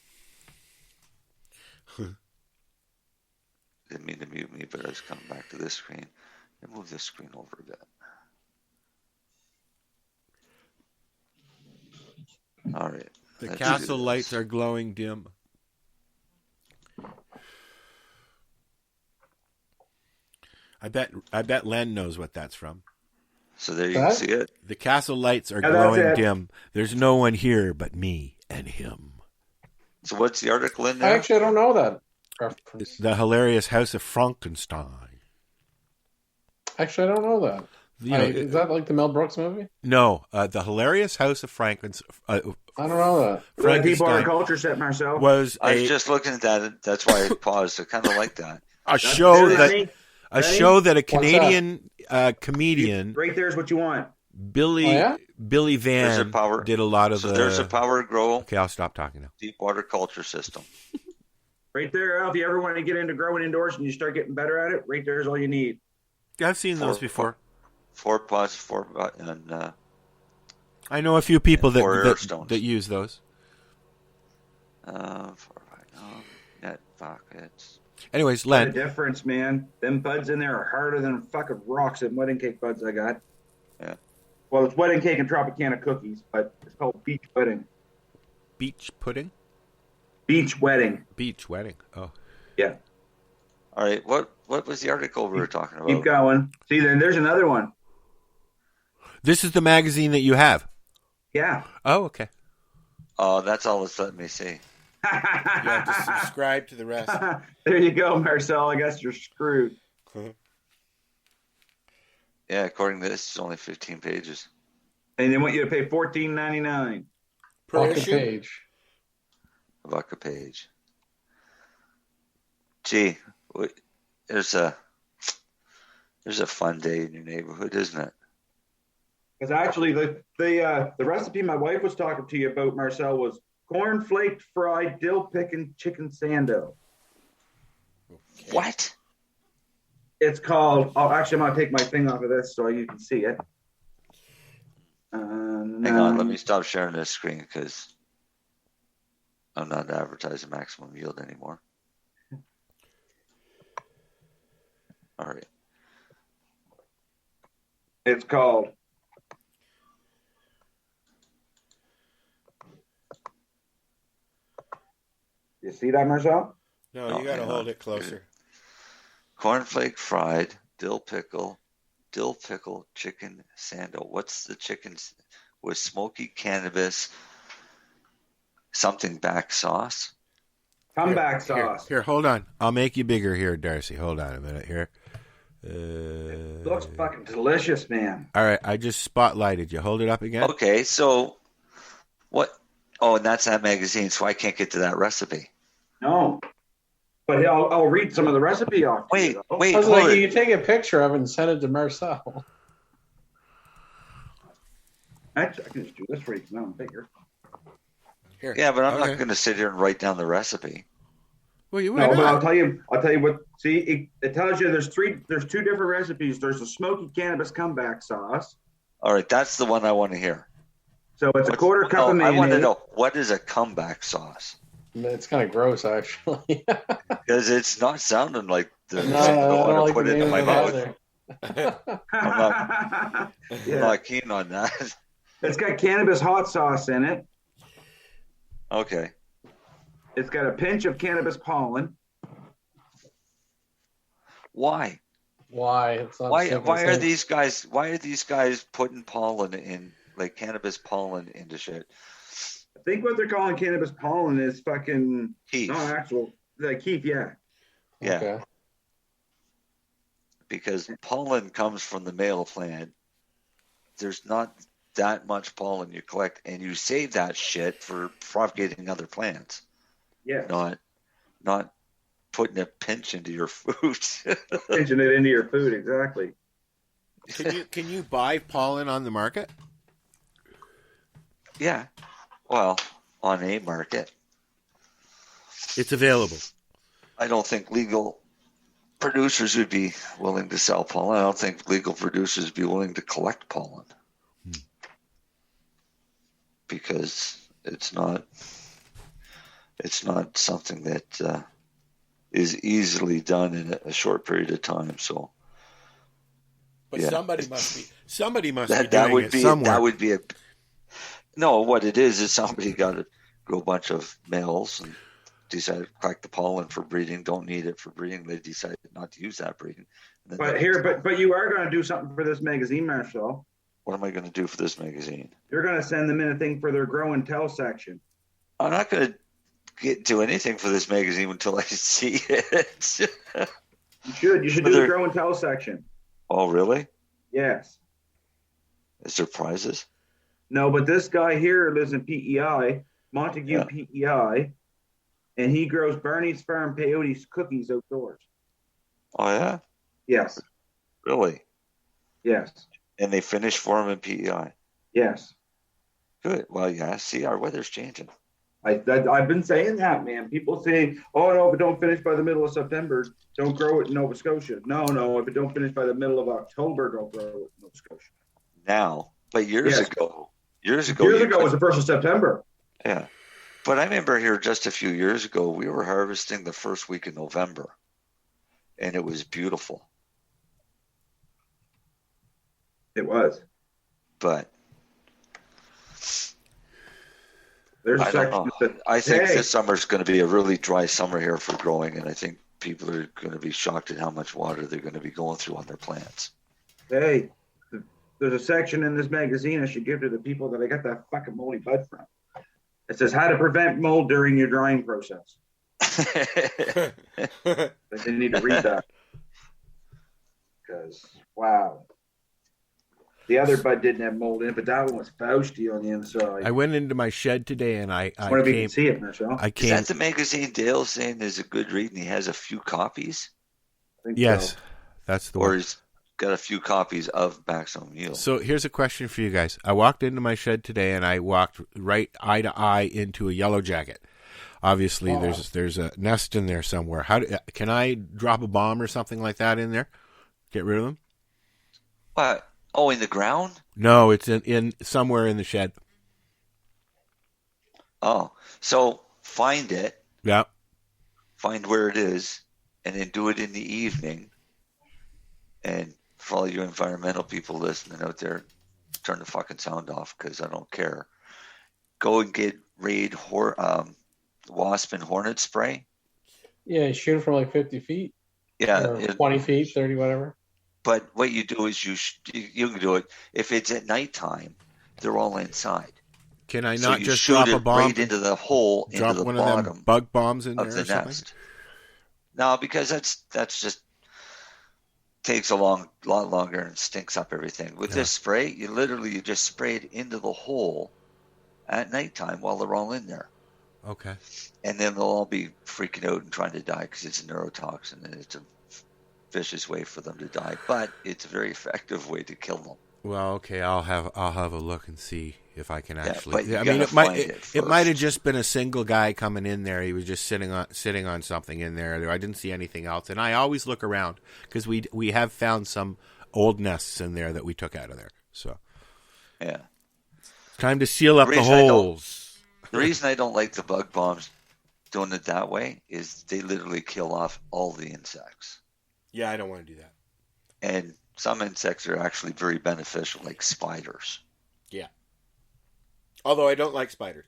Didn't mean to mute me, but I was coming back to this screen. Let me move this screen over a bit. All right.
The castle lights are glowing dim. I bet Len knows what that's from.
So there you can see it.
The castle lights are
Yeah, that's
glowing
it.
dim. There's no one here but me and him.
So what's the article in there?
Actually, I don't know that reference.
The hilarious House of Frankenstein.
Actually, I don't know that.
You know,
is that like the Mel Brooks movie?
No, the hilarious House of Frankenstein.
I don't know that.
Frankenstein culture set, Marcel.
Was
I was just looking at that. That's why I paused. I kind of like that.
A show that a
What's
Canadian comedian,
Right there's what you want.
Billy
There's a
Van,
power.
did a lot of
So
the.
there's a Power Grow
Okay, I'll stop talking now.
deep water culture system.
Right there, Al, if you ever want to get into growing indoors and you start getting better at it, right there's all you need.
Yeah, I've seen those before.
4 pots, 4 and
I know a few people
and 4 air
that
stones.
use those.
4 net buckets.
Anyways,
What a
Len,
difference, man. Them buds in there are harder than fucking rocks and wedding cake buds I got.
Yeah.
Well, it's wedding cake and Tropicana cookies, but it's called beach wedding.
beach pudding,
Beach wedding.
beach wedding. Oh,
Yeah.
All right. What was the article we were talking about?
Keep going. See, then there's another one.
this is the magazine that you have.
Yeah.
Oh, okay.
Oh, that's all it's letting me see.
You have to subscribe to the rest.
There you go, Marcel. I guess you're screwed.
Yeah, according to this, it's only 15 pages.
And they want you to pay $14.99
Per page.
$1 a page. Gee, there's a fun day in your neighborhood, isn't it?
Because actually, the recipe my wife was talking to you about, Marcel, was corn-flaked fried dill picking chicken sando.
What?
It's called. Oh, actually, I'm gonna take my thing off of this so you can see it.
Hang on, let me stop sharing this screen because I'm not advertising maximum yield anymore. All right.
It's called. You see that, Marcel?
No, you got to hold it closer.
Cornflake fried dill pickle chicken sando. What's the chicken with smoky cannabis something back sauce?
Comeback sauce.
Here, hold on. I'll make you bigger here, Darcy. Hold on a minute here.
Looks fucking delicious, man.
All right, I just spotlighted you. Hold it up again.
Okay, so what? Oh, and that's that magazine, so I can't get to that recipe.
No. But I'll read some of the recipe off.
Wait,
I was like, you can take a picture of it and send it to Marcel.
Actually, I can just do this for you because now I'm bigger.
Here.
Yeah, but I'm not going to sit here and write down the recipe.
Well, you
No, but I'll tell you what. See, it tells you there's two different recipes. There's a smoky cannabis comeback sauce.
All right, that's the one I want to hear.
So it's a quarter cup of mayonnaise.
I want to know, what is a comeback sauce?
It's kind of gross, actually.
Because it's not sounding like the
No,
I don't
I
want
don't
to
like
put
the
it in my
mayonnaise
mouth. I'm not keen on that.
It's got cannabis hot sauce in it.
Okay.
It's got a pinch of cannabis pollen.
Why?
Why? It's not
Why
simple
are
thing.
these guys putting pollen in, like cannabis pollen into shit?
I think what they're calling cannabis pollen is fucking
Keef.
not actual like keef, yeah.
Yeah.
Okay.
Because pollen comes from the male plant. There's not that much pollen you collect, and you save that shit for propagating other plants.
Yeah.
Not putting a pinch into your food.
Pinching it into your food, exactly.
Can you buy pollen on the market?
Yeah. Well, on a market.
It's available.
I don't think legal producers would be willing to sell pollen. I don't think legal producers would be willing to collect pollen. Because it's not something that is easily done in a short period of time. So,
But
yeah.
somebody must be doing it
be
somewhere.
that would be a no. What it is somebody got to grow a bunch of males and decided to collect the pollen for breeding. Don't need it for breeding. They decided not to use that breeding.
But you are going to do something for this magazine, Marcel.
What am I going to do for this magazine?
You're going to send them in a thing for their grow and tell section.
I'm not going to do anything for this magazine until I see it.
You should do the grow and tell section.
Oh, really?
Yes.
Is there prizes?
No, but this guy here lives in PEI, Montague, PEI, and he grows Barney's Farm peyote cookies outdoors.
Oh, yeah?
Yes.
Really?
Yes.
And they finish for him in PEI?
Yes.
Good. Well, yeah, see, our weather's changing.
I've been saying that, man. People say, oh, no, if it don't finish by the middle of September, don't grow it in Nova Scotia. No, if it don't finish by the middle of October, don't grow it in Nova Scotia.
Now, but years ago it was the
1st of September.
Yeah. But I remember here just a few years ago, we were harvesting the first week of November, and it was beautiful.
It was.
But
I don't know.
I think this summer is going to be a really dry summer here for growing, and I think people are going to be shocked at how much water they're going to be going through on their plants.
Hey, there's a section in this magazine I should give to the people that I got that fucking moldy bud from. It says how to prevent mold during your drying process. I need to read that. Because, wow. The other bud didn't have mold in it, but that one was Fausty on the inside.
I went into my shed today and I
wonder if you can see it, Michelle.
Is that the magazine Dale's saying is a good read and he has a few copies?
Yes, that's the one.
Or he's got a few copies of Maximum Yield.
So here's a question for you guys. I walked into my shed today and I walked right eye to eye into a yellow jacket. Obviously, there's a nest in there somewhere. Can I drop a bomb or something like that in there? Get rid of them?
What? Oh, in the ground?
No, it's in somewhere in the shed.
Oh, so find it.
Yeah.
Find where it is, and then do it in the evening. And for all you environmental people listening out there, turn the fucking sound off because I don't care. Go and get Raid wasp and hornet spray.
Yeah, shoot from like 50 feet.
Yeah.
Or 20 feet, 30, whatever.
But what you do is you can do it. If it's at nighttime, they're all inside.
Can I
So
not
you
just
shoot
drop
it
a bomb?
right into the hole,
drop
into the
one
bottom
of them bug bombs in there
of
or
the
something?
nest. No, because that's just takes a lot longer and stinks up everything. With this spray, you just spray it into the hole at nighttime while they're all in there.
Okay.
And then they'll all be freaking out and trying to die because it's a neurotoxin and it's a vicious way for them to die. But it's a very effective way to kill them.
Well, okay, I'll have a look and see if I can actually.
but you
I mean,
gotta
it might have just been a single guy coming in there. He was just sitting on something in there. I didn't see anything else, and I always look around because we have found some old nests in there that we took out of there. So
yeah,
time to seal up the holes.
The reason I don't like the bug bombs doing it that way is they literally kill off all the insects.
Yeah, I don't want to do that.
And some insects are actually very beneficial, like spiders.
Yeah. Although I don't like spiders.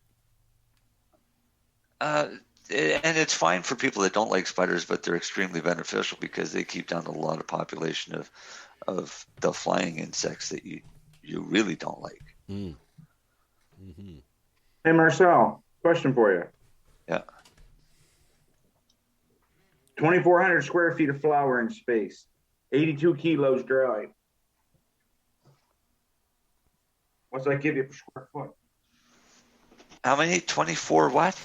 And it's fine for people that don't like spiders, but they're extremely beneficial because they keep down a lot of population of the flying insects that you really don't like.
Mm. Mm-hmm.
Hey, Marcel, question for you.
Yeah.
2,400 square feet of flowering space, 82 kilos dry. What's that give you per square foot?
How many? 24 what?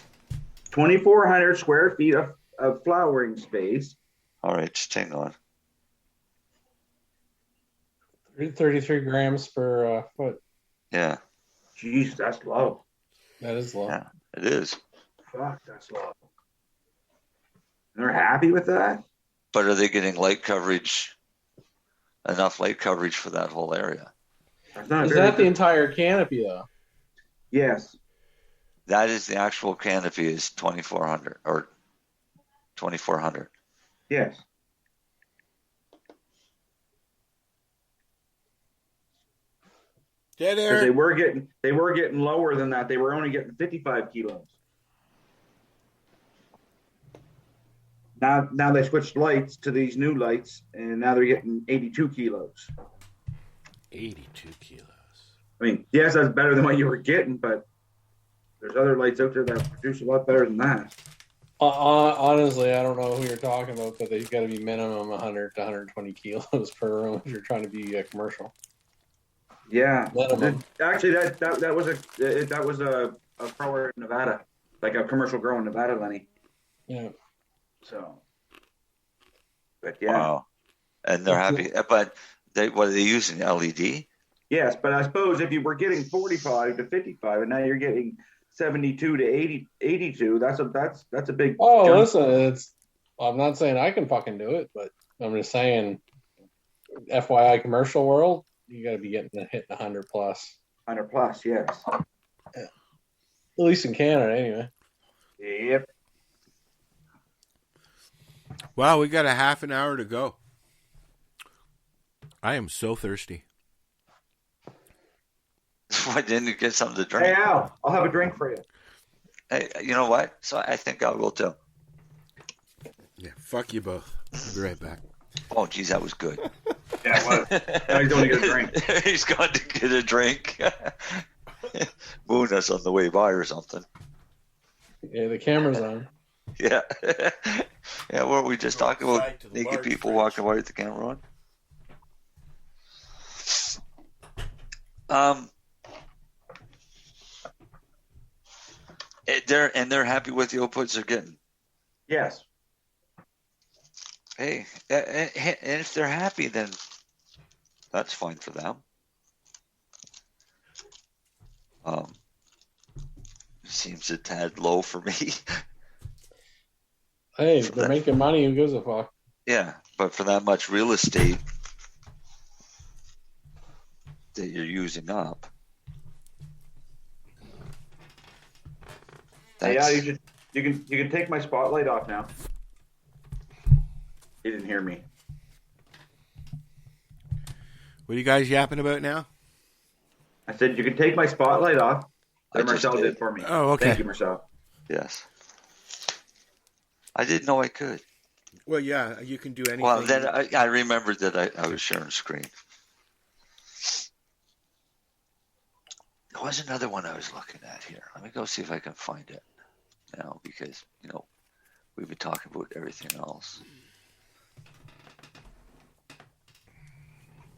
2,400 square feet of flowering space.
All right, just hang on.
33 grams per foot.
Yeah.
Jeez, that's low.
That is low.
Yeah, it is.
Fuck, that's low. They're happy with that?
But are they getting light coverage, enough light coverage for that whole area?
Is that the entire canopy, though?
Yes.
That is the actual canopy is 2,400 or 2,400.
Yes.
Yeah,
because they were getting lower than that. They were only getting 55 kilos. Now they switched lights to these new lights, and now they're getting 82 kilos.
82 kilos.
I mean, yes, that's better than what you were getting, but there's other lights out there that produce a lot better than that.
Honestly, I don't know who you're talking about, but they've got to be minimum 100 to 120 kilos per room if you're trying to be commercial.
Yeah,
minimum.
Actually, that was a grower in Nevada, like a commercial grow in Nevada, Lenny.
Yeah.
So, but yeah.
Wow. And they're happy, but what are they using? LED?
Yes, but I suppose if you were getting 45 to 55, and now you're getting 72 to 82, that's a big.
Oh,
jump.
listen, I'm not saying I can fucking do it, but I'm just saying, FYI, commercial world, you got to be hitting 100 plus.
100 plus, yes.
Yeah. At least in Canada, anyway.
Yep.
Wow, we got a half an hour to go. I am so thirsty.
Why didn't you get something to drink?
Hey, Al, I'll have a drink for you.
Hey, you know what? So I think I will too.
Yeah, fuck you both. I'll be right back.
Oh, geez, that was good.
Yeah, well, now he's going to get a drink.
He's going to get a drink. Moon us on the way by or something.
Yeah, the camera's on.
Yeah. Yeah, weren't we just talking about naked people walking away with the camera on? They're happy with the outputs they're getting.
Yes.
Hey, and if they're happy, then that's fine for them. Seems a tad low for me.
Hey, they're making money. Who gives a fuck?
Yeah, but for that much real estate that you're using up.
Yeah, you can take my spotlight off now. He didn't hear me.
What are you guys yapping about now?
I said you can take my spotlight off. That Marcel did for me.
Oh, okay.
Thank you, Marcel.
Yes. I didn't know I could.
Well, yeah, you can do anything.
Well, then I remembered that I was sharing screen. There was another one I was looking at here. Let me go see if I can find it now because, we've been talking about everything else.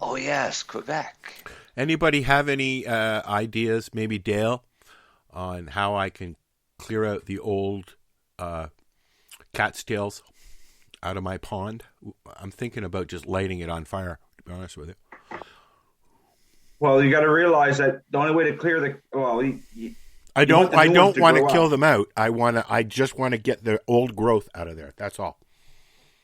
Oh, yes, Quebec.
Anybody have any ideas, maybe Dale, on how I can clear out the old cat's tails out of my pond? I'm thinking about just lighting it on fire, to be honest with you.
Well, you got to realize that the only way to clear
I don't want to kill them out. I just want to get the old growth out of there. That's all.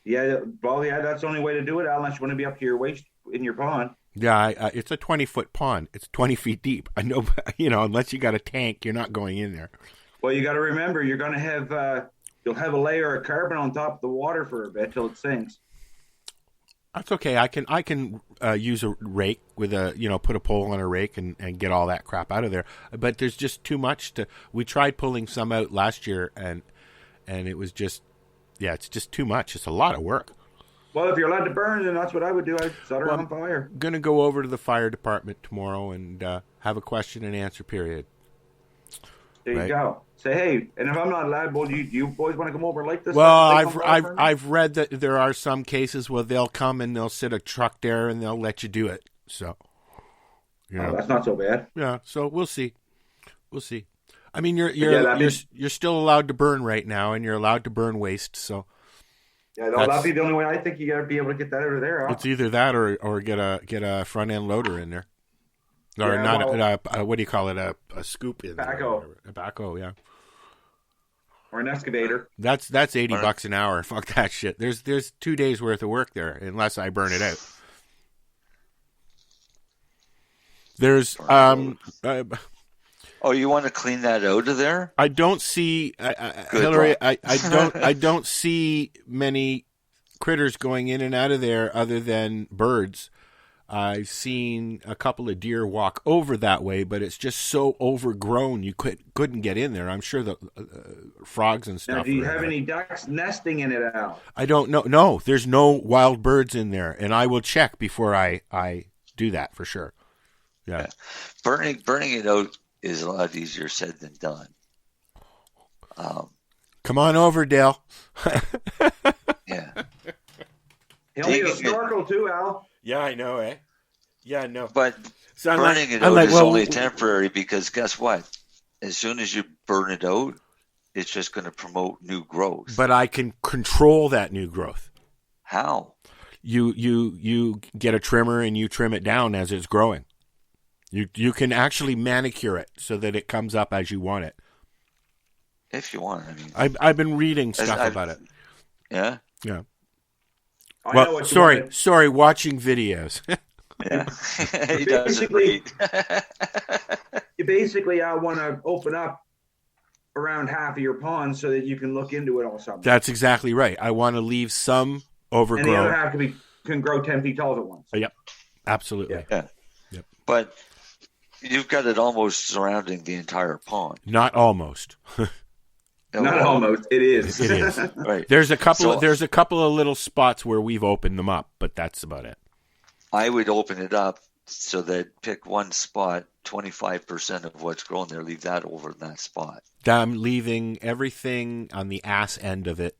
Yeah, well, yeah, that's the only way to do it, unless you want to be up to your waist in your pond.
Yeah, it's a 20-foot pond. It's 20 feet deep. I know, unless you got a tank, you're not going in there.
Well, you got to remember, you're going to have you'll have a layer of carbon on top of the water for a bit till it sinks.
That's okay. I can use a rake with put a pole on a rake and get all that crap out of there. But there's just too much to. We tried pulling some out last year and it was just, it's just too much. It's a lot of work.
Well, if you're allowed to burn, then that's what I would do. I'd set her on fire.
I'm going to go over to the fire department tomorrow and have a question and answer period.
There you go. Say, hey, and if I'm not allowed, well, you boys want to come over and light this?
Well, I've read that there are some cases where they'll come and they'll sit a truck there and they'll let you do it. So,
that's not so bad.
Yeah, so we'll see. We'll see. I mean, you're still allowed to burn right now, and you're allowed to burn waste. So.
Yeah, that'll be the only way. I think you got to be able to get that out of there. Huh?
It's either that or get a front end loader in there, or what do you call it? A scoop in
backhoe.
There, a backhoe, yeah,
or an excavator.
That's $80 an hour. Fuck that shit. There's 2 days worth of work there unless I burn it out. There's
Oh, you want to clean that out of there?
I don't see Hillary. I don't see many critters going in and out of there other than birds. I've seen a couple of deer walk over that way, but it's just so overgrown you couldn't get in there. I'm sure the frogs and stuff.
Now, do you have any ducks nesting in it, Al?
I don't know. No, there's no wild birds in there, and I will check before I do that for sure. Yeah.
Burning it out is a lot easier said than done.
Come on over, Dale.
Yeah.
He'll need a snorkel too, Al.
Yeah, I know, eh? Yeah, no.
But
So I'm
burning
like-
it
I'm
out
like,
is
well,
only temporary because guess what? As soon as you burn it out, it's just going to promote new growth.
But I can control that new growth.
How?
You get a trimmer and you trim it down as it's growing. You can actually manicure it so that it comes up as you want it.
If you want, I mean.
I've been reading stuff about it.
Yeah?
Yeah.
I know
Well,
what you want.
sorry, watching videos.
Yeah. He doesn't read.
You basically want to open up around half of your pond so that you can look into it all summer.
That's exactly right. I want to leave some overgrown.
And the other half can grow 10 feet tall at once.
Yep, absolutely.
Yeah.
Yep.
But you've got it almost surrounding the entire pond.
Not almost.
Not almost. It is.
It is.
Right.
There's a couple.
So-
There's a couple of little spots where we've opened them up, but that's about it.
I would open it up so that pick one spot, 25% of what's grown there, leave that over in that spot.
I'm leaving everything on the ass end of it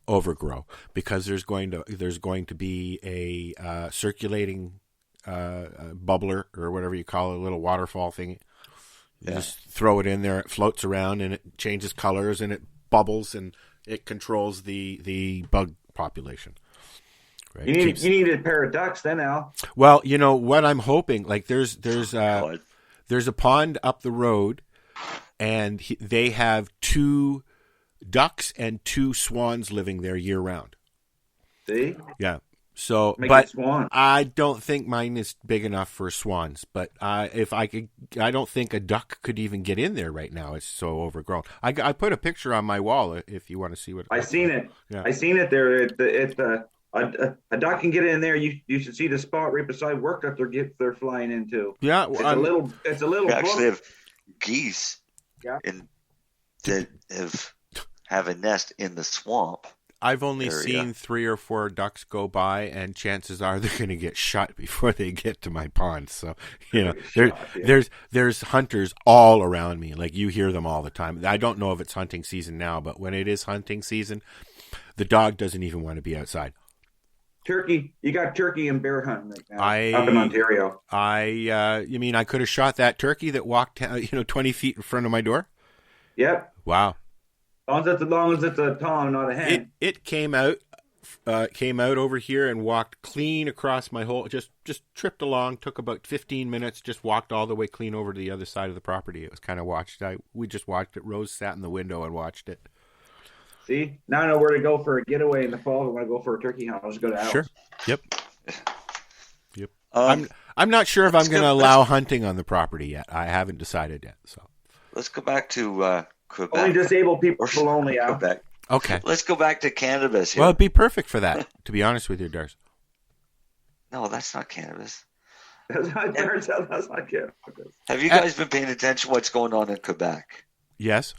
overgrow because there's going to be a circulating bubbler or whatever you call it, a little waterfall thing. You just throw it in there, it floats around and it changes colors and it bubbles and it controls the bug population. Right?
You need a pair of ducks then, Al.
Well, you know what I'm hoping, like there's a pond up the road and they have 2 ducks and 2 swans living there year round.
See?
Yeah. So,
Make
but
it swan.
I don't think mine is big enough for swans. But if I could, I don't think a duck could even get in there right now. It's so overgrown. I put a picture on my wall if you want to see what.
I seen it.
Yeah.
I seen it there. A duck can get in there. You should see the spot right beside work that they're flying into.
Yeah,
it's a little.
We actually have geese
Yeah.
that have a nest in the swamp.
I've only
area.
seen 3 or 4 ducks go by, and chances are they're going to get shot before they get to my pond. So, you know, there's hunters all around me. Like you hear them all the time. I don't know if it's hunting season now, but when it is hunting season, the dog doesn't even want to be outside.
Turkey, you got turkey and bear hunting right now up in Ontario.
You mean I could have shot that turkey that walked 20 feet in front of my door?
Yep.
Wow.
As long as it's a tom, not a hen.
It came out over here and walked clean across my whole. Just tripped along. Took about 15 minutes. Just walked all the way clean over to the other side of the property. It was kind of watched. We just watched it. Rose sat in the window and watched it.
See, now I know where to go for a getaway in the fall. If I want to go for a turkey hunt, I'll just go to Al's.
Sure. Yep. I'm not sure if I'm going to allow hunting on the property yet. I haven't decided yet. So
let's go back to Quebec.
Only disabled people only out.
Quebec.
Okay.
Let's go back to cannabis here.
Well, it'd be perfect for that. To be honest with you, Dars.
No, that's not cannabis.
That's not cannabis.
Have you guys been paying attention to what's going on in Quebec?
Yes.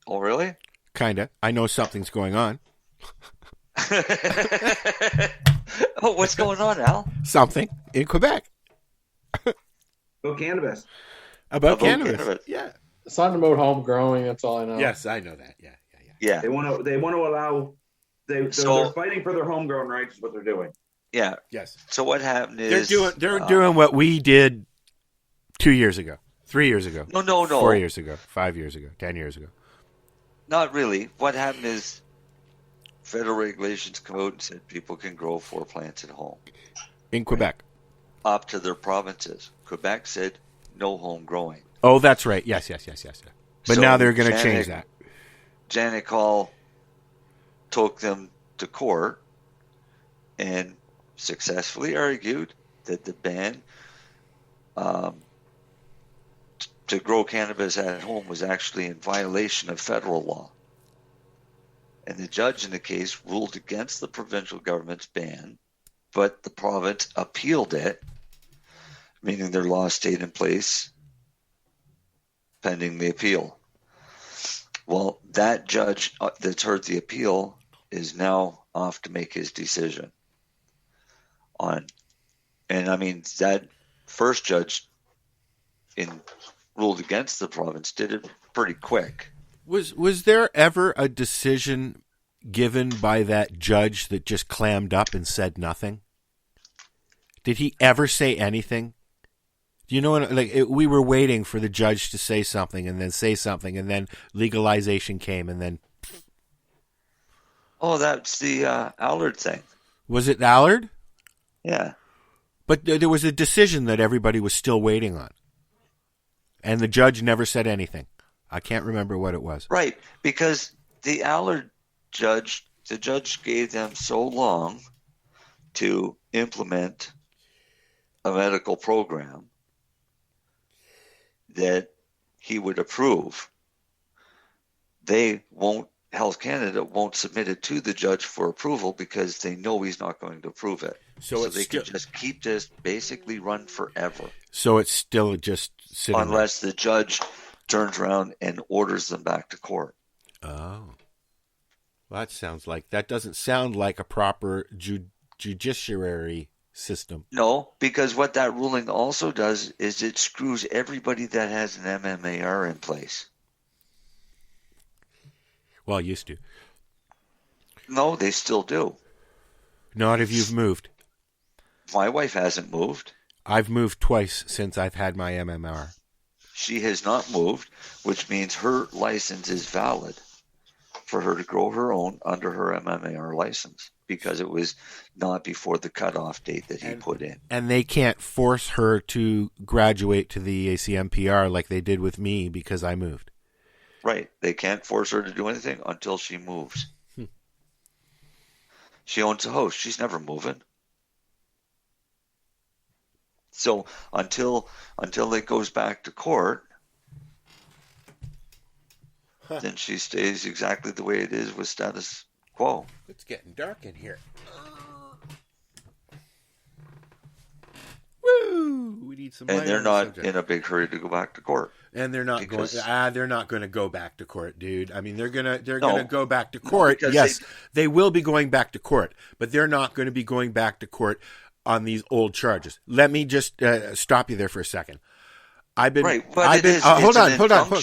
Oh, really?
Kinda. I know something's going on.
Oh, what's going on, Al?
Something in Quebec.
Go cannabis.
About cannabis. Yeah.
Something about home growing. That's all I know.
Yes, I know that.
Yeah.
They want to allow. They're fighting for their homegrown rights. Is what they're doing.
Yeah.
Yes.
So what happened is
they're doing what we did 2 years ago, 3 years ago.
No.
4 years ago, 5 years ago, 10 years ago.
Not really. What happened is federal regulations come out and said people can grow 4 plants at home.
In Quebec.
Up to their provinces. Quebec said no home growing.
Oh, that's right. Yes. But
So
now they're going to change that.
Janet Call took them to court and successfully argued that the ban to grow cannabis at home was actually in violation of federal law. And the judge in the case ruled against the provincial government's ban, but the province appealed it, meaning their law stayed in place pending the appeal. Well, that judge that's heard the appeal is now off to make his decision on, and I mean that first judge ruled against the province did it pretty quick.
Was there ever a decision given by that judge that just clammed up and said nothing? Did he ever say anything? Do you know, we were waiting for the judge to say something and then say something, and then legalization came, and then...
Oh, that's the Allard thing.
Was it Allard?
Yeah.
But there was a decision that everybody was still waiting on. And the judge never said anything. I can't remember what it was.
Right, because the Allard judge, the judge gave them so long to implement a medical program that he would approve. Health Canada won't submit it to the judge for approval because they know he's not going to approve it. So they can just keep this basically run forever.
So it's still just sitting
unless the judge turns around and orders them back to court.
Oh. Well, that doesn't sound like a proper judiciary system.
No, because what that ruling also does is it screws everybody that has an MMAR in place.
Well, used to.
No, they still do.
Not if you've moved.
My wife hasn't moved.
I've moved twice since I've had my MMR.
She has not moved, which means her license is valid for her to grow her own under her MMAR license because it was not before the cutoff date that he put in.
And they can't force her to graduate to the ACMPR like they did with me because I moved.
Right. They can't force her to do anything until she moves. She owns a house. She's never moving. So until it goes back to court, then she stays exactly the way it is with status quo.
It's getting dark in here. Woo! We need some.
And they're not in a big hurry to go back to court.
And they're not going. They're not going to go back to court, dude. I mean, they're gonna go back to court. Yes, they will be going back to court, but they're not going to be going back to court on these old charges. Let me just stop you there for a second. Hold on.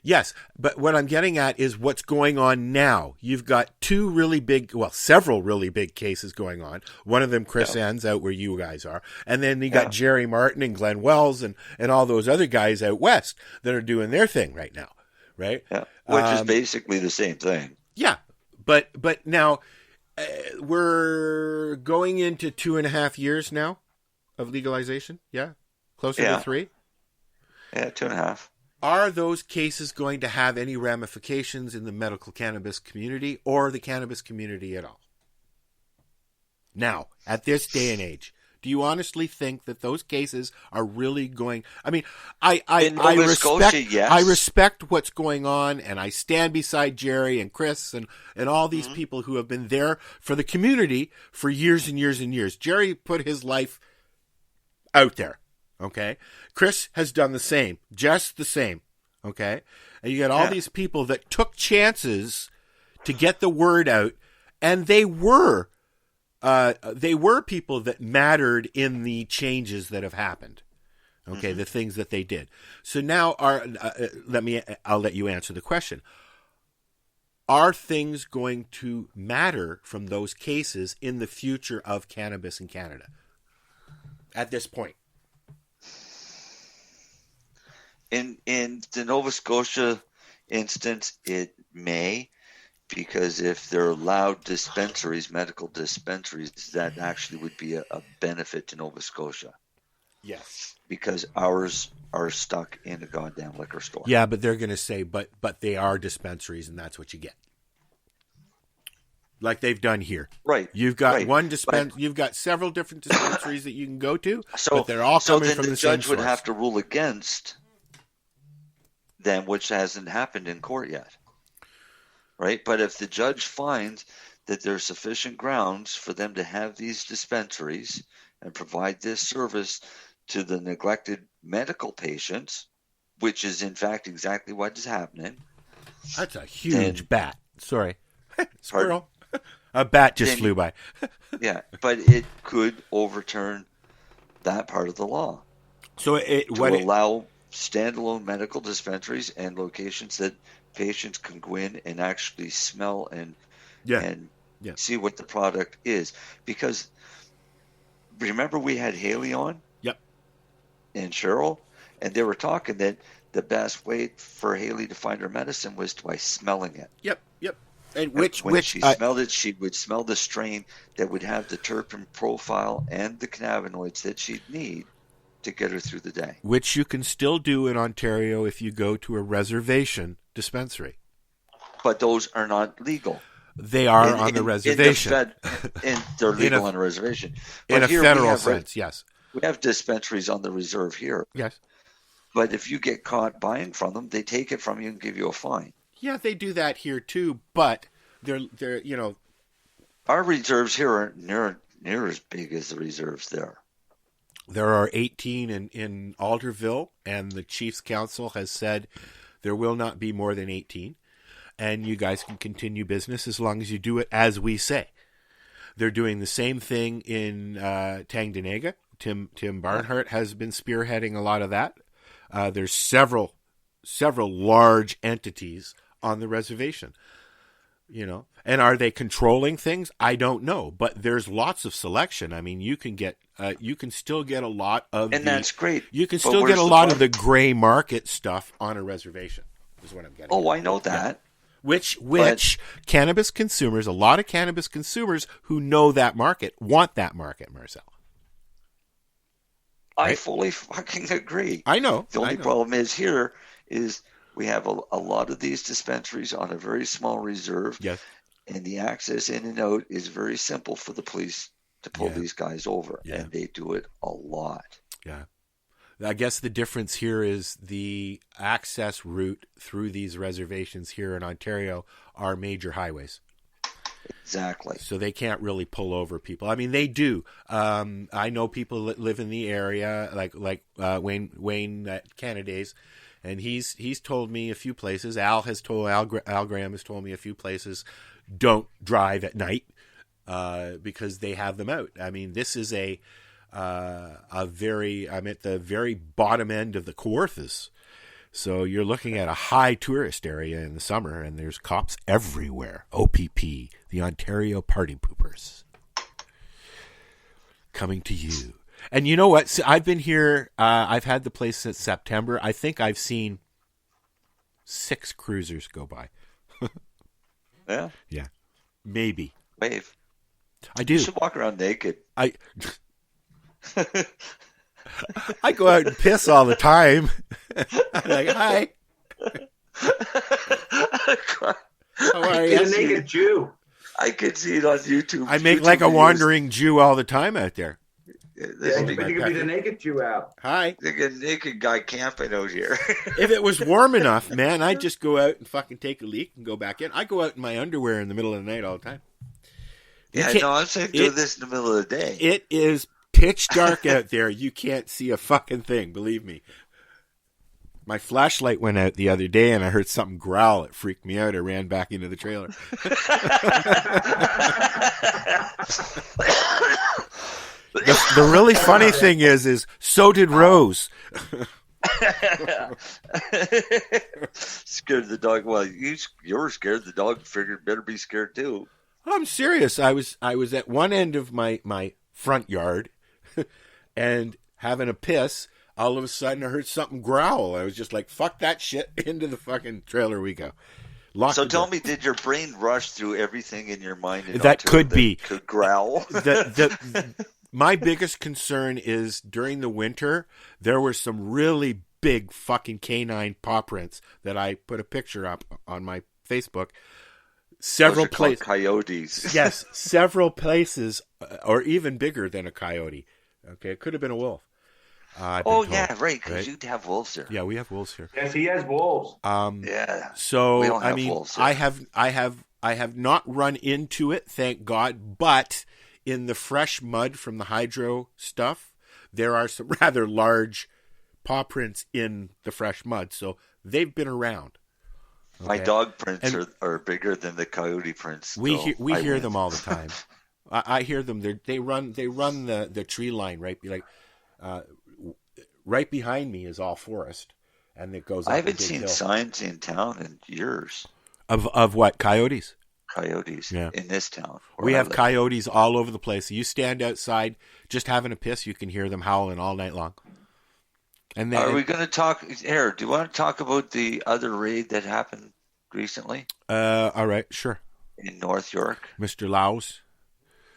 Yes, but what I'm getting at is what's going on now. You've got several really big cases going on. One of them, Chris Ann's out where you guys are. And then you got Jerry Martin and Glenn Wells and all those other guys out west that are doing their thing right now, right?
Yeah, which is basically the same thing.
Yeah, but now we're going into 2.5 years now of legalization, yeah? Closer to 3?
Yeah, 2.5.
Are those cases going to have any ramifications in the medical cannabis community or the cannabis community at all? Now, at this day and age, do you honestly think that those cases are really going? I mean, I respect what's going on, and I stand beside Jerry and Chris and all these people who have been there for the community for years and years and years. Jerry put his life out there. Okay. Chris has done the same, just the same. Okay. And you got all these people that took chances to get the word out, and they were people that mattered in the changes that have happened. Okay. The things that they did. So now I'll let you answer the question. Are things going to matter from those cases in the future of cannabis in Canada at this point?
In the Nova Scotia instance, it may, because if they're allowed medical dispensaries, that actually would be a benefit to Nova Scotia.
Yes.
Because ours are stuck in a goddamn liquor store.
Yeah, but they're going to say, but they are dispensaries, and that's what you get. Like they've done here.
Right.
You've got you've got several different dispensaries that you can go to, but they're all coming from the same source.
So then the judge would have to rule against them, which hasn't happened in court yet. Right? But if the judge finds that there's sufficient grounds for them to have these dispensaries and provide this service to the neglected medical patients, which is in fact exactly what is happening.
That's a huge bat. Sorry. Squirrel. A bat just flew by.
Yeah, but it could overturn that part of the law.
So
allow standalone medical dispensaries and locations that patients can go in and actually smell and see what the product is. Because remember we had Haley on?
Yep.
And Cheryl, and they were talking that the best way for Haley to find her medicine was by smelling it.
Yep. And
when she smelled it, she would smell the strain that would have the terpene profile and the cannabinoids that she'd need to get her through the day.
Which you can still do in Ontario if you go to a reservation dispensary.
But those are not legal.
They are on the reservation.
They're legal on a reservation. But
in a federal sense, yes.
We have dispensaries on the reserve here.
Yes.
But if you get caught buying from them, they take it from you and give you a fine.
Yeah, they do that here too, but they're
our reserves here aren't near as big as the reserves there.
There are 18 in Alderville, and the Chiefs Council has said there will not be more than 18, and you guys can continue business as long as you do it as we say. They're doing the same thing in Tanganyika. Tim Barnhart has been spearheading a lot of that. There's several large entities on the reservation, and are they controlling things? I don't know, but there's lots of selection. I mean, you can still get a lot of,
that's great.
You can still get a lot of the gray market stuff on a reservation. Is what I'm getting.
Oh, I know that.
Yeah. Which cannabis consumers, a lot of cannabis consumers who know that market want that market, Marcel.
Right? I fully fucking agree.
I know.
The only problem is here is we have a lot of these dispensaries on a very small reserve.
Yes.
And the access in and out is very simple for the police to pull these guys over. Yeah. And they do it a lot.
Yeah. I guess the difference here is the access route through these reservations here in Ontario are major highways.
Exactly.
So they can't really pull over people. I mean, they do. I know people that live in the area, like Wayne at Canada's, and he's told me a few places. Al Graham has told me a few places. Don't drive at night because they have them out. I mean, this is I'm at the very bottom end of the Kawarthas. So you're looking at a high tourist area in the summer, and there's cops everywhere. OPP, the Ontario Party Poopers, coming to you. And you know what? So I've been here. I've had the place since September. I think I've seen 6 cruisers go by.
Yeah?
Yeah. Maybe.
Wave.
I do.
You should walk around naked.
I go out and piss all the time. I'm like, hi. How are you?
He's a naked Jew.
I could see it on YouTube.
I make like a wandering Jew all the time out there.
Yeah, you could be the naked Jew out.
Hi.
Like a naked guy camping out here.
If it was warm enough, man, I'd just go out and fucking take a leak and go back in. I go out in my underwear in the middle of the night all the time.
Yeah, no, I'm saying do this in the middle of the day.
It is pitch dark out there. You can't see a fucking thing, believe me. My flashlight went out the other day and I heard something growl. It freaked me out. I ran back into the trailer. The really funny thing is so did Rose.
Scared the dog. Well, you were scared. The dog figured better be scared too.
I'm serious. I was at one end of my front yard and having a piss. All of a sudden, I heard something growl. I was just like, fuck that shit. Into the fucking trailer we go.
So tell me, did your brain rush through everything in your mind?
That could be.
Could growl?
My biggest concern is during the winter, there were some really big fucking canine paw prints that I put a picture up on my Facebook. Several places.
Coyotes.
Yes, several places, or even bigger than a coyote. Okay, it could have been a wolf.
Yeah, right, because you'd have wolves here.
Yeah, we have wolves here.
Yes, he has wolves.
Yeah.
So
we don't have
I mean,
wolves here.
I have not run into it, thank God. But in the fresh mud from the hydro stuff, there are some rather large paw prints in the fresh mud. So they've been around. Okay?
My dog prints are bigger than the coyote prints.
We hear them all the time. I hear them. They run the tree line right right behind me is all forest, and it goes up
I
a
haven't
big
seen
hill.
signs in town in years.
Of what? Coyotes?
Coyotes
Yeah.
in this town. where
We
I
have
live.
coyotes all over the place. You stand outside just having a piss, you can hear them howling all night long. And then,
Are we going to talk, Eric, do you want to talk about the other raid that happened recently
all right, sure.
in North York?
Mr. Laus.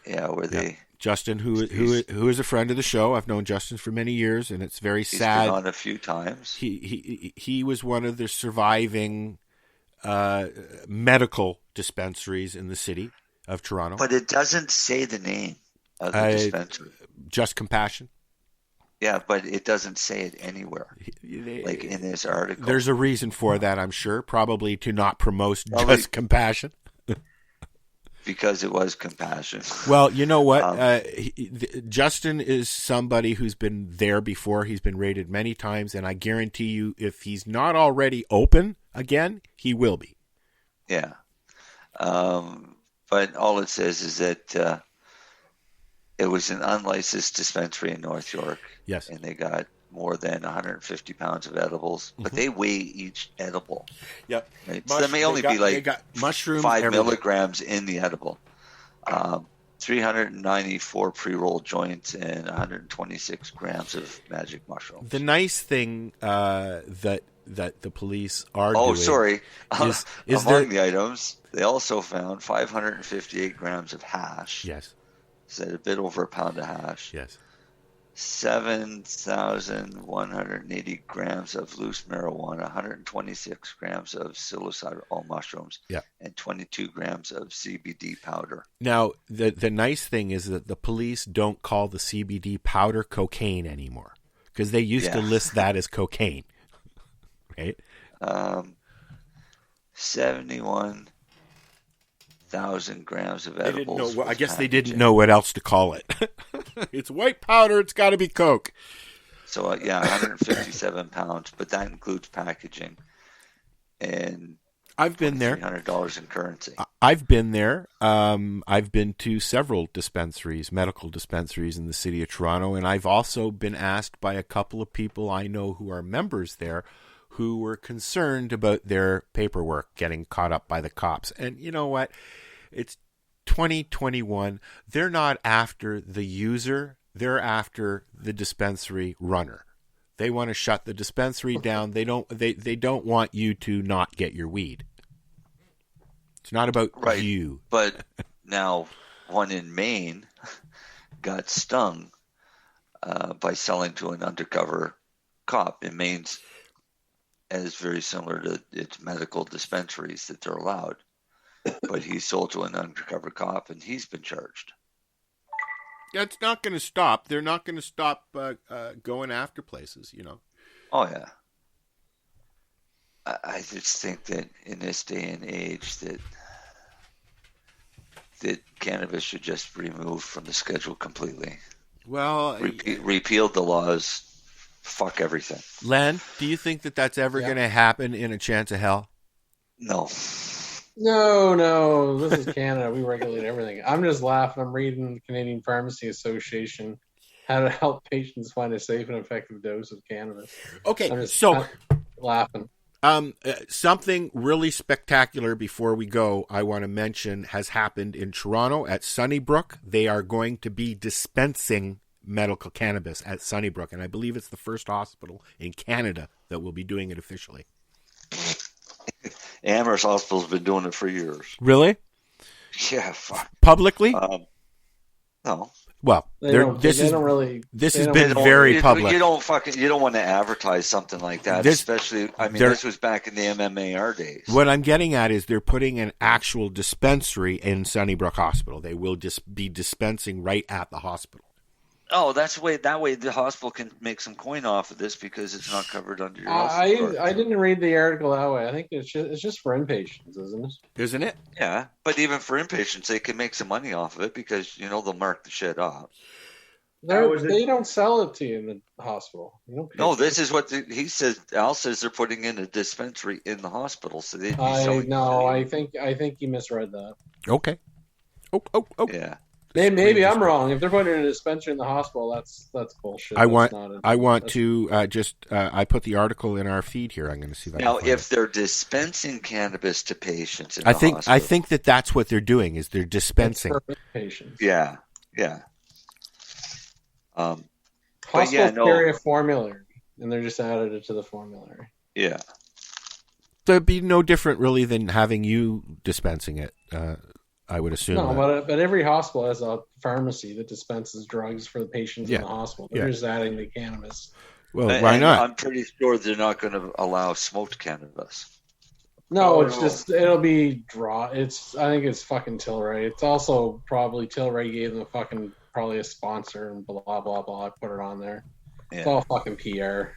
Yeah, where they...
Justin, who is a friend of the show. I've known Justin for many years, and it's very
He's
sad.
been on a few times.
He was one of the surviving medical dispensaries in the city of Toronto.
But it doesn't say the name of the dispensary.
Just Compassion.
Yeah, but it doesn't say it anywhere, like in this article.
There's a reason for that, I'm sure. Probably to not promote Just Compassion.
Because it was Compassion.
Well, you know what? Justin is somebody who's been there before. He's been raided many times, and I guarantee you, if he's not already open again, he will be.
Yeah. But all it says is that it was an unlicensed dispensary in North York.
Yes.
And they got more than 150 pounds of edibles, but they weigh each edible.
Yep.
Right? So there may only be like
mushrooms
5
everything.
milligrams in the edible. 394 pre-rolled joints and 126 grams of magic mushrooms.
The nice thing that the police are doing.
Oh, sorry.
Is
Among the items, they also found 558 grams of hash.
Yes.
So a bit over a pound of hash.
Yes.
7,180 grams of loose marijuana, 126 grams of psilocybin mushrooms, and 22 grams of CBD powder.
Now, the nice thing is that the police don't call the CBD powder cocaine anymore, because they used to list that as cocaine. Right?
71,000 grams of edibles.
I guess they didn't know what else to call it. It's white powder. It's got to be coke.
So 157 pounds, but that includes packaging. And
I've been there.
$300 in currency.
I've been there. I've been to several dispensaries, medical dispensaries in the city of Toronto, and I've also been asked by a couple of people I know who are members there who were concerned about their paperwork getting caught up by the cops. And you know what? It's 2021. They're not after the user. They're after the dispensary runner. They want to shut the dispensary down. They don't want you to not get your weed. It's not about you.
But now one in Maine got stung by selling to an undercover cop. In Maine's is very similar to its medical dispensaries that they're allowed. But he sold to an undercover cop, and he's been charged.
That's not going to stop. They're not going to stop going after places, you know.
Oh, yeah. I just think that in this day and age that cannabis should just be removed from the schedule completely.
Well,
repeal the laws. Fuck everything.
Len, do you think that that's ever going to happen in a chance of hell?
No.
No. This is Canada. We regulate everything. I'm just laughing. I'm reading the Canadian Pharmacy Association how to help patients find a safe and effective dose of cannabis.
Okay, so
laughing.
Something really spectacular before we go, I want to mention has happened in Toronto at Sunnybrook. They are going to be dispensing medical cannabis at Sunnybrook, and I believe it's the first hospital in Canada that will be doing it officially.
Amherst Hospital's been doing it for years.
Really?
Yeah, fuck.
Publicly?
No.
Well, this has been very public.
You don't want to advertise something like that, especially. I mean, this was back in the MMAR days.
What I'm getting at is they're putting an actual dispensary in Sunnybrook Hospital. They will just be dispensing right at the hospital.
Oh, that way the hospital can make some coin off of this because it's not covered under your
I didn't read the article that way. I think it's just for inpatients, isn't it?
Isn't it?
Yeah, but even for inpatients, they can make some money off of it because they'll mark the shit up.
They don't sell it to you in the hospital.
No, this is what he says. Al says they're putting in a dispensary in the hospital, so they'd be selling.
No, I think you misread that.
Okay. Oh.
Yeah.
Maybe I'm wrong. If they're putting it in a dispensary in the hospital, that's bullshit.
I
That's
want to I put the article in our feed here. I'm going to see if I
Now,
can find
if they're dispensing cannabis to patients in
I
the
think
hospital,
that's what they're doing is they're dispensing.
patients.
yeah. But
Hospitals
yeah,
carry a formulary, and they're just added it to the formulary.
Yeah.
So it'd be no different, really, than having you dispensing it. I would assume.
No, but every hospital has a pharmacy that dispenses drugs for the patients in the hospital. They're just adding the cannabis.
Well, why not?
I'm pretty sure they're not going to allow smoked cannabis.
No, it's just it'll be I think it's fucking Tilray. It's also probably Tilray gave them probably a sponsor and blah blah blah. Put it on there.
Yeah.
It's all fucking PR.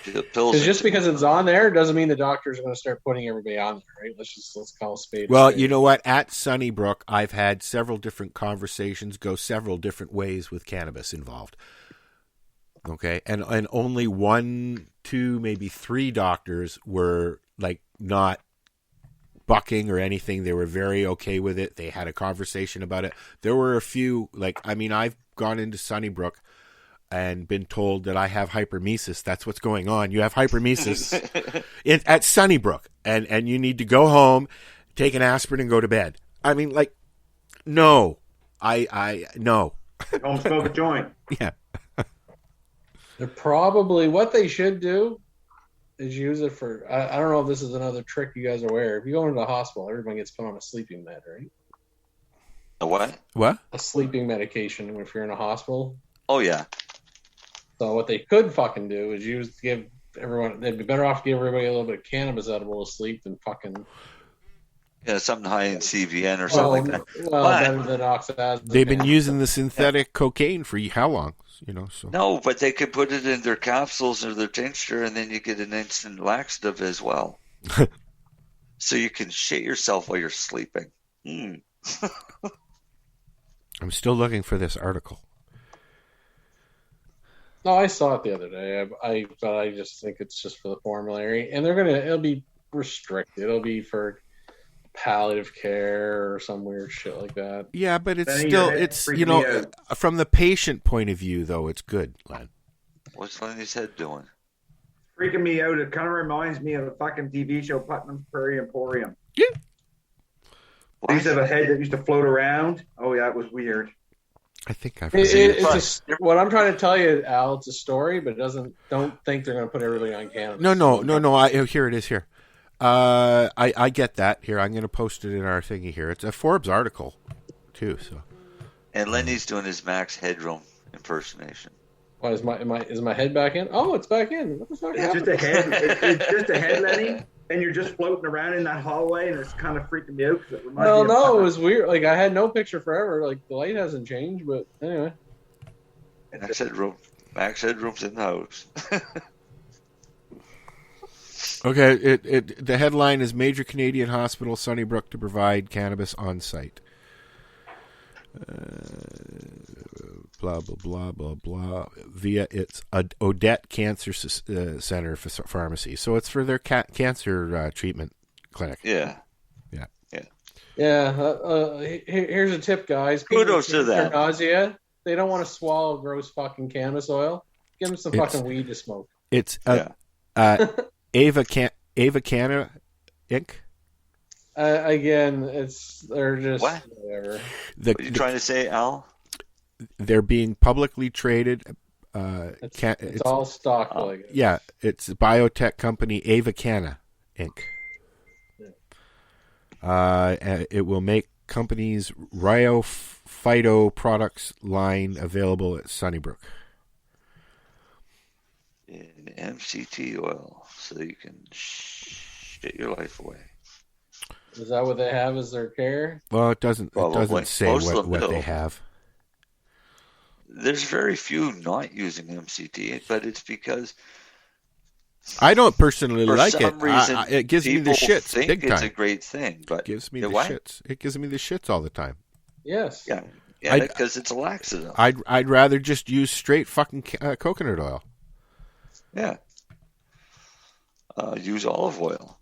Because
just because it's on there doesn't mean the doctors are going to start putting everybody on there, right? Let's call a spade.
Well, you know what? At Sunnybrook, I've had several different conversations go several different ways with cannabis involved. Okay, and only 1, 2, maybe 3 doctors were like not bucking or anything. They were very okay with it. They had a conversation about it. There were a few, I've gone into Sunnybrook and been told that I have hypermesis. That's what's going on. You have hypermesis at Sunnybrook, and you need to go home, take an aspirin, and go to bed. I mean, no. No.
Don't smoke a joint.
Yeah.
They're probably, what they should do is use it for, I don't know if this is another trick you guys are aware. If you go into the hospital, everyone gets put on a sleeping med, right?
A what?
What?
A sleeping medication if you're in a hospital.
Oh, yeah.
So what they could fucking do is give everyone, they'd be better off to give everybody a little bit of cannabis edible to sleep than fucking...
Yeah, something high in CBN or something like that.
Well, better than oxazolone.
They've been using the synthetic cocaine for how long? So.
No, but they could put it in their capsules or their tincture, and then you get an instant laxative as well. So you can shit yourself while you're sleeping. I'm
still looking for this article.
No, I saw it the other day. But I just think it's just for the formulary, and it'll be restricted. It'll be for palliative care or some weird shit like that.
Yeah, but it's from the patient point of view, though, it's good, Len.
What's Lenny's head doing?
Freaking me out. It kind of reminds me of a fucking TV show, Putnam's Prairie Emporium.
Yeah.
They used to have a head that used to float around. Oh, yeah, it was weird.
I think I've seen it.
What I'm trying to tell you, Al, it's a story, but don't think they're going to put everybody on cannabis.
No. Here it is here. I get that. Here, I'm going to post it in our thingy here. It's a Forbes article, too. So.
And Lenny's doing his Max Headroom impersonation.
Why is my head back in? Oh, it's back in. What the fuck
It's
happened?
just a head. It's just a head, Lenny, and you're just floating around in that hallway, and it's kind of freaking me out. It
No, it was weird. I had no picture forever. The light hasn't changed, but anyway.
Max Headroom's in the house.
Okay, the headline is Major Canadian Hospital Sunnybrook to provide cannabis on site. Blah blah blah blah blah. Via its Odette Cancer Center for Pharmacy, so it's for their cancer treatment clinic.
Yeah.
Here's a tip, guys. People
Kudos to that.
Nausea. They don't want to swallow gross fucking cannabis oil. Give them some fucking weed to smoke.
It's Ava Canna Inc.
Again, they're just
what?
Whatever.
What are you trying to say, Al?
They're being publicly traded.
It's all stock.
Yeah, it's biotech company Ava Canna Inc. It will make company's Rio Phyto products line available at Sunnybrook.
In MCT oil, so you can shit your life away.
Is that what they have as their care?
Well, it doesn't say what they have.
There's very few not using MCT, but it's because
I don't personally like it.
For some reason,
it gives me the shits
think
big time.
It's a great thing, but
it gives me the shits. It gives me the shits all the time.
Yes.
Yeah, because it's a laxative.
I'd rather just use straight fucking coconut oil.
Yeah. Use olive oil.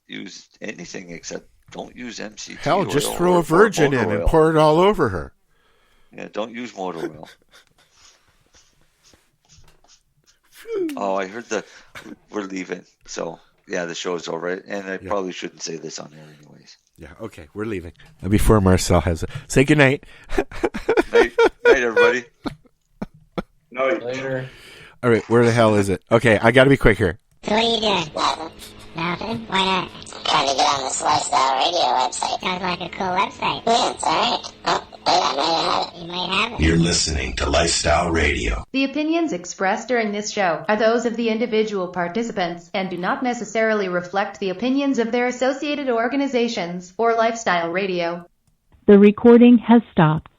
Use anything except Don't use MCT
Hell,
oil
just throw
or
a virgin
motor
in and
oil.
pour it all over her.
Yeah, don't use motor oil. Oh, I heard we're leaving. So, yeah, the show's over. And I probably shouldn't say this on air anyways.
Yeah, okay, we're leaving. Before Marcel has it. Say goodnight.
Night, everybody.
No.
Later.
All right, where the hell is it? Okay, I got to be quick here.
So what are you doing? Nothing? Why not?
Trying to get on this lifestyle radio website.
Sounds like a cool website.
Yeah, it's alright. Oh, wait, I might have it.
You might have it.
You're listening to Lifestyle Radio.
The opinions expressed during this show are those of the individual participants and do not necessarily reflect the opinions of their associated organizations or Lifestyle Radio.
The recording has stopped.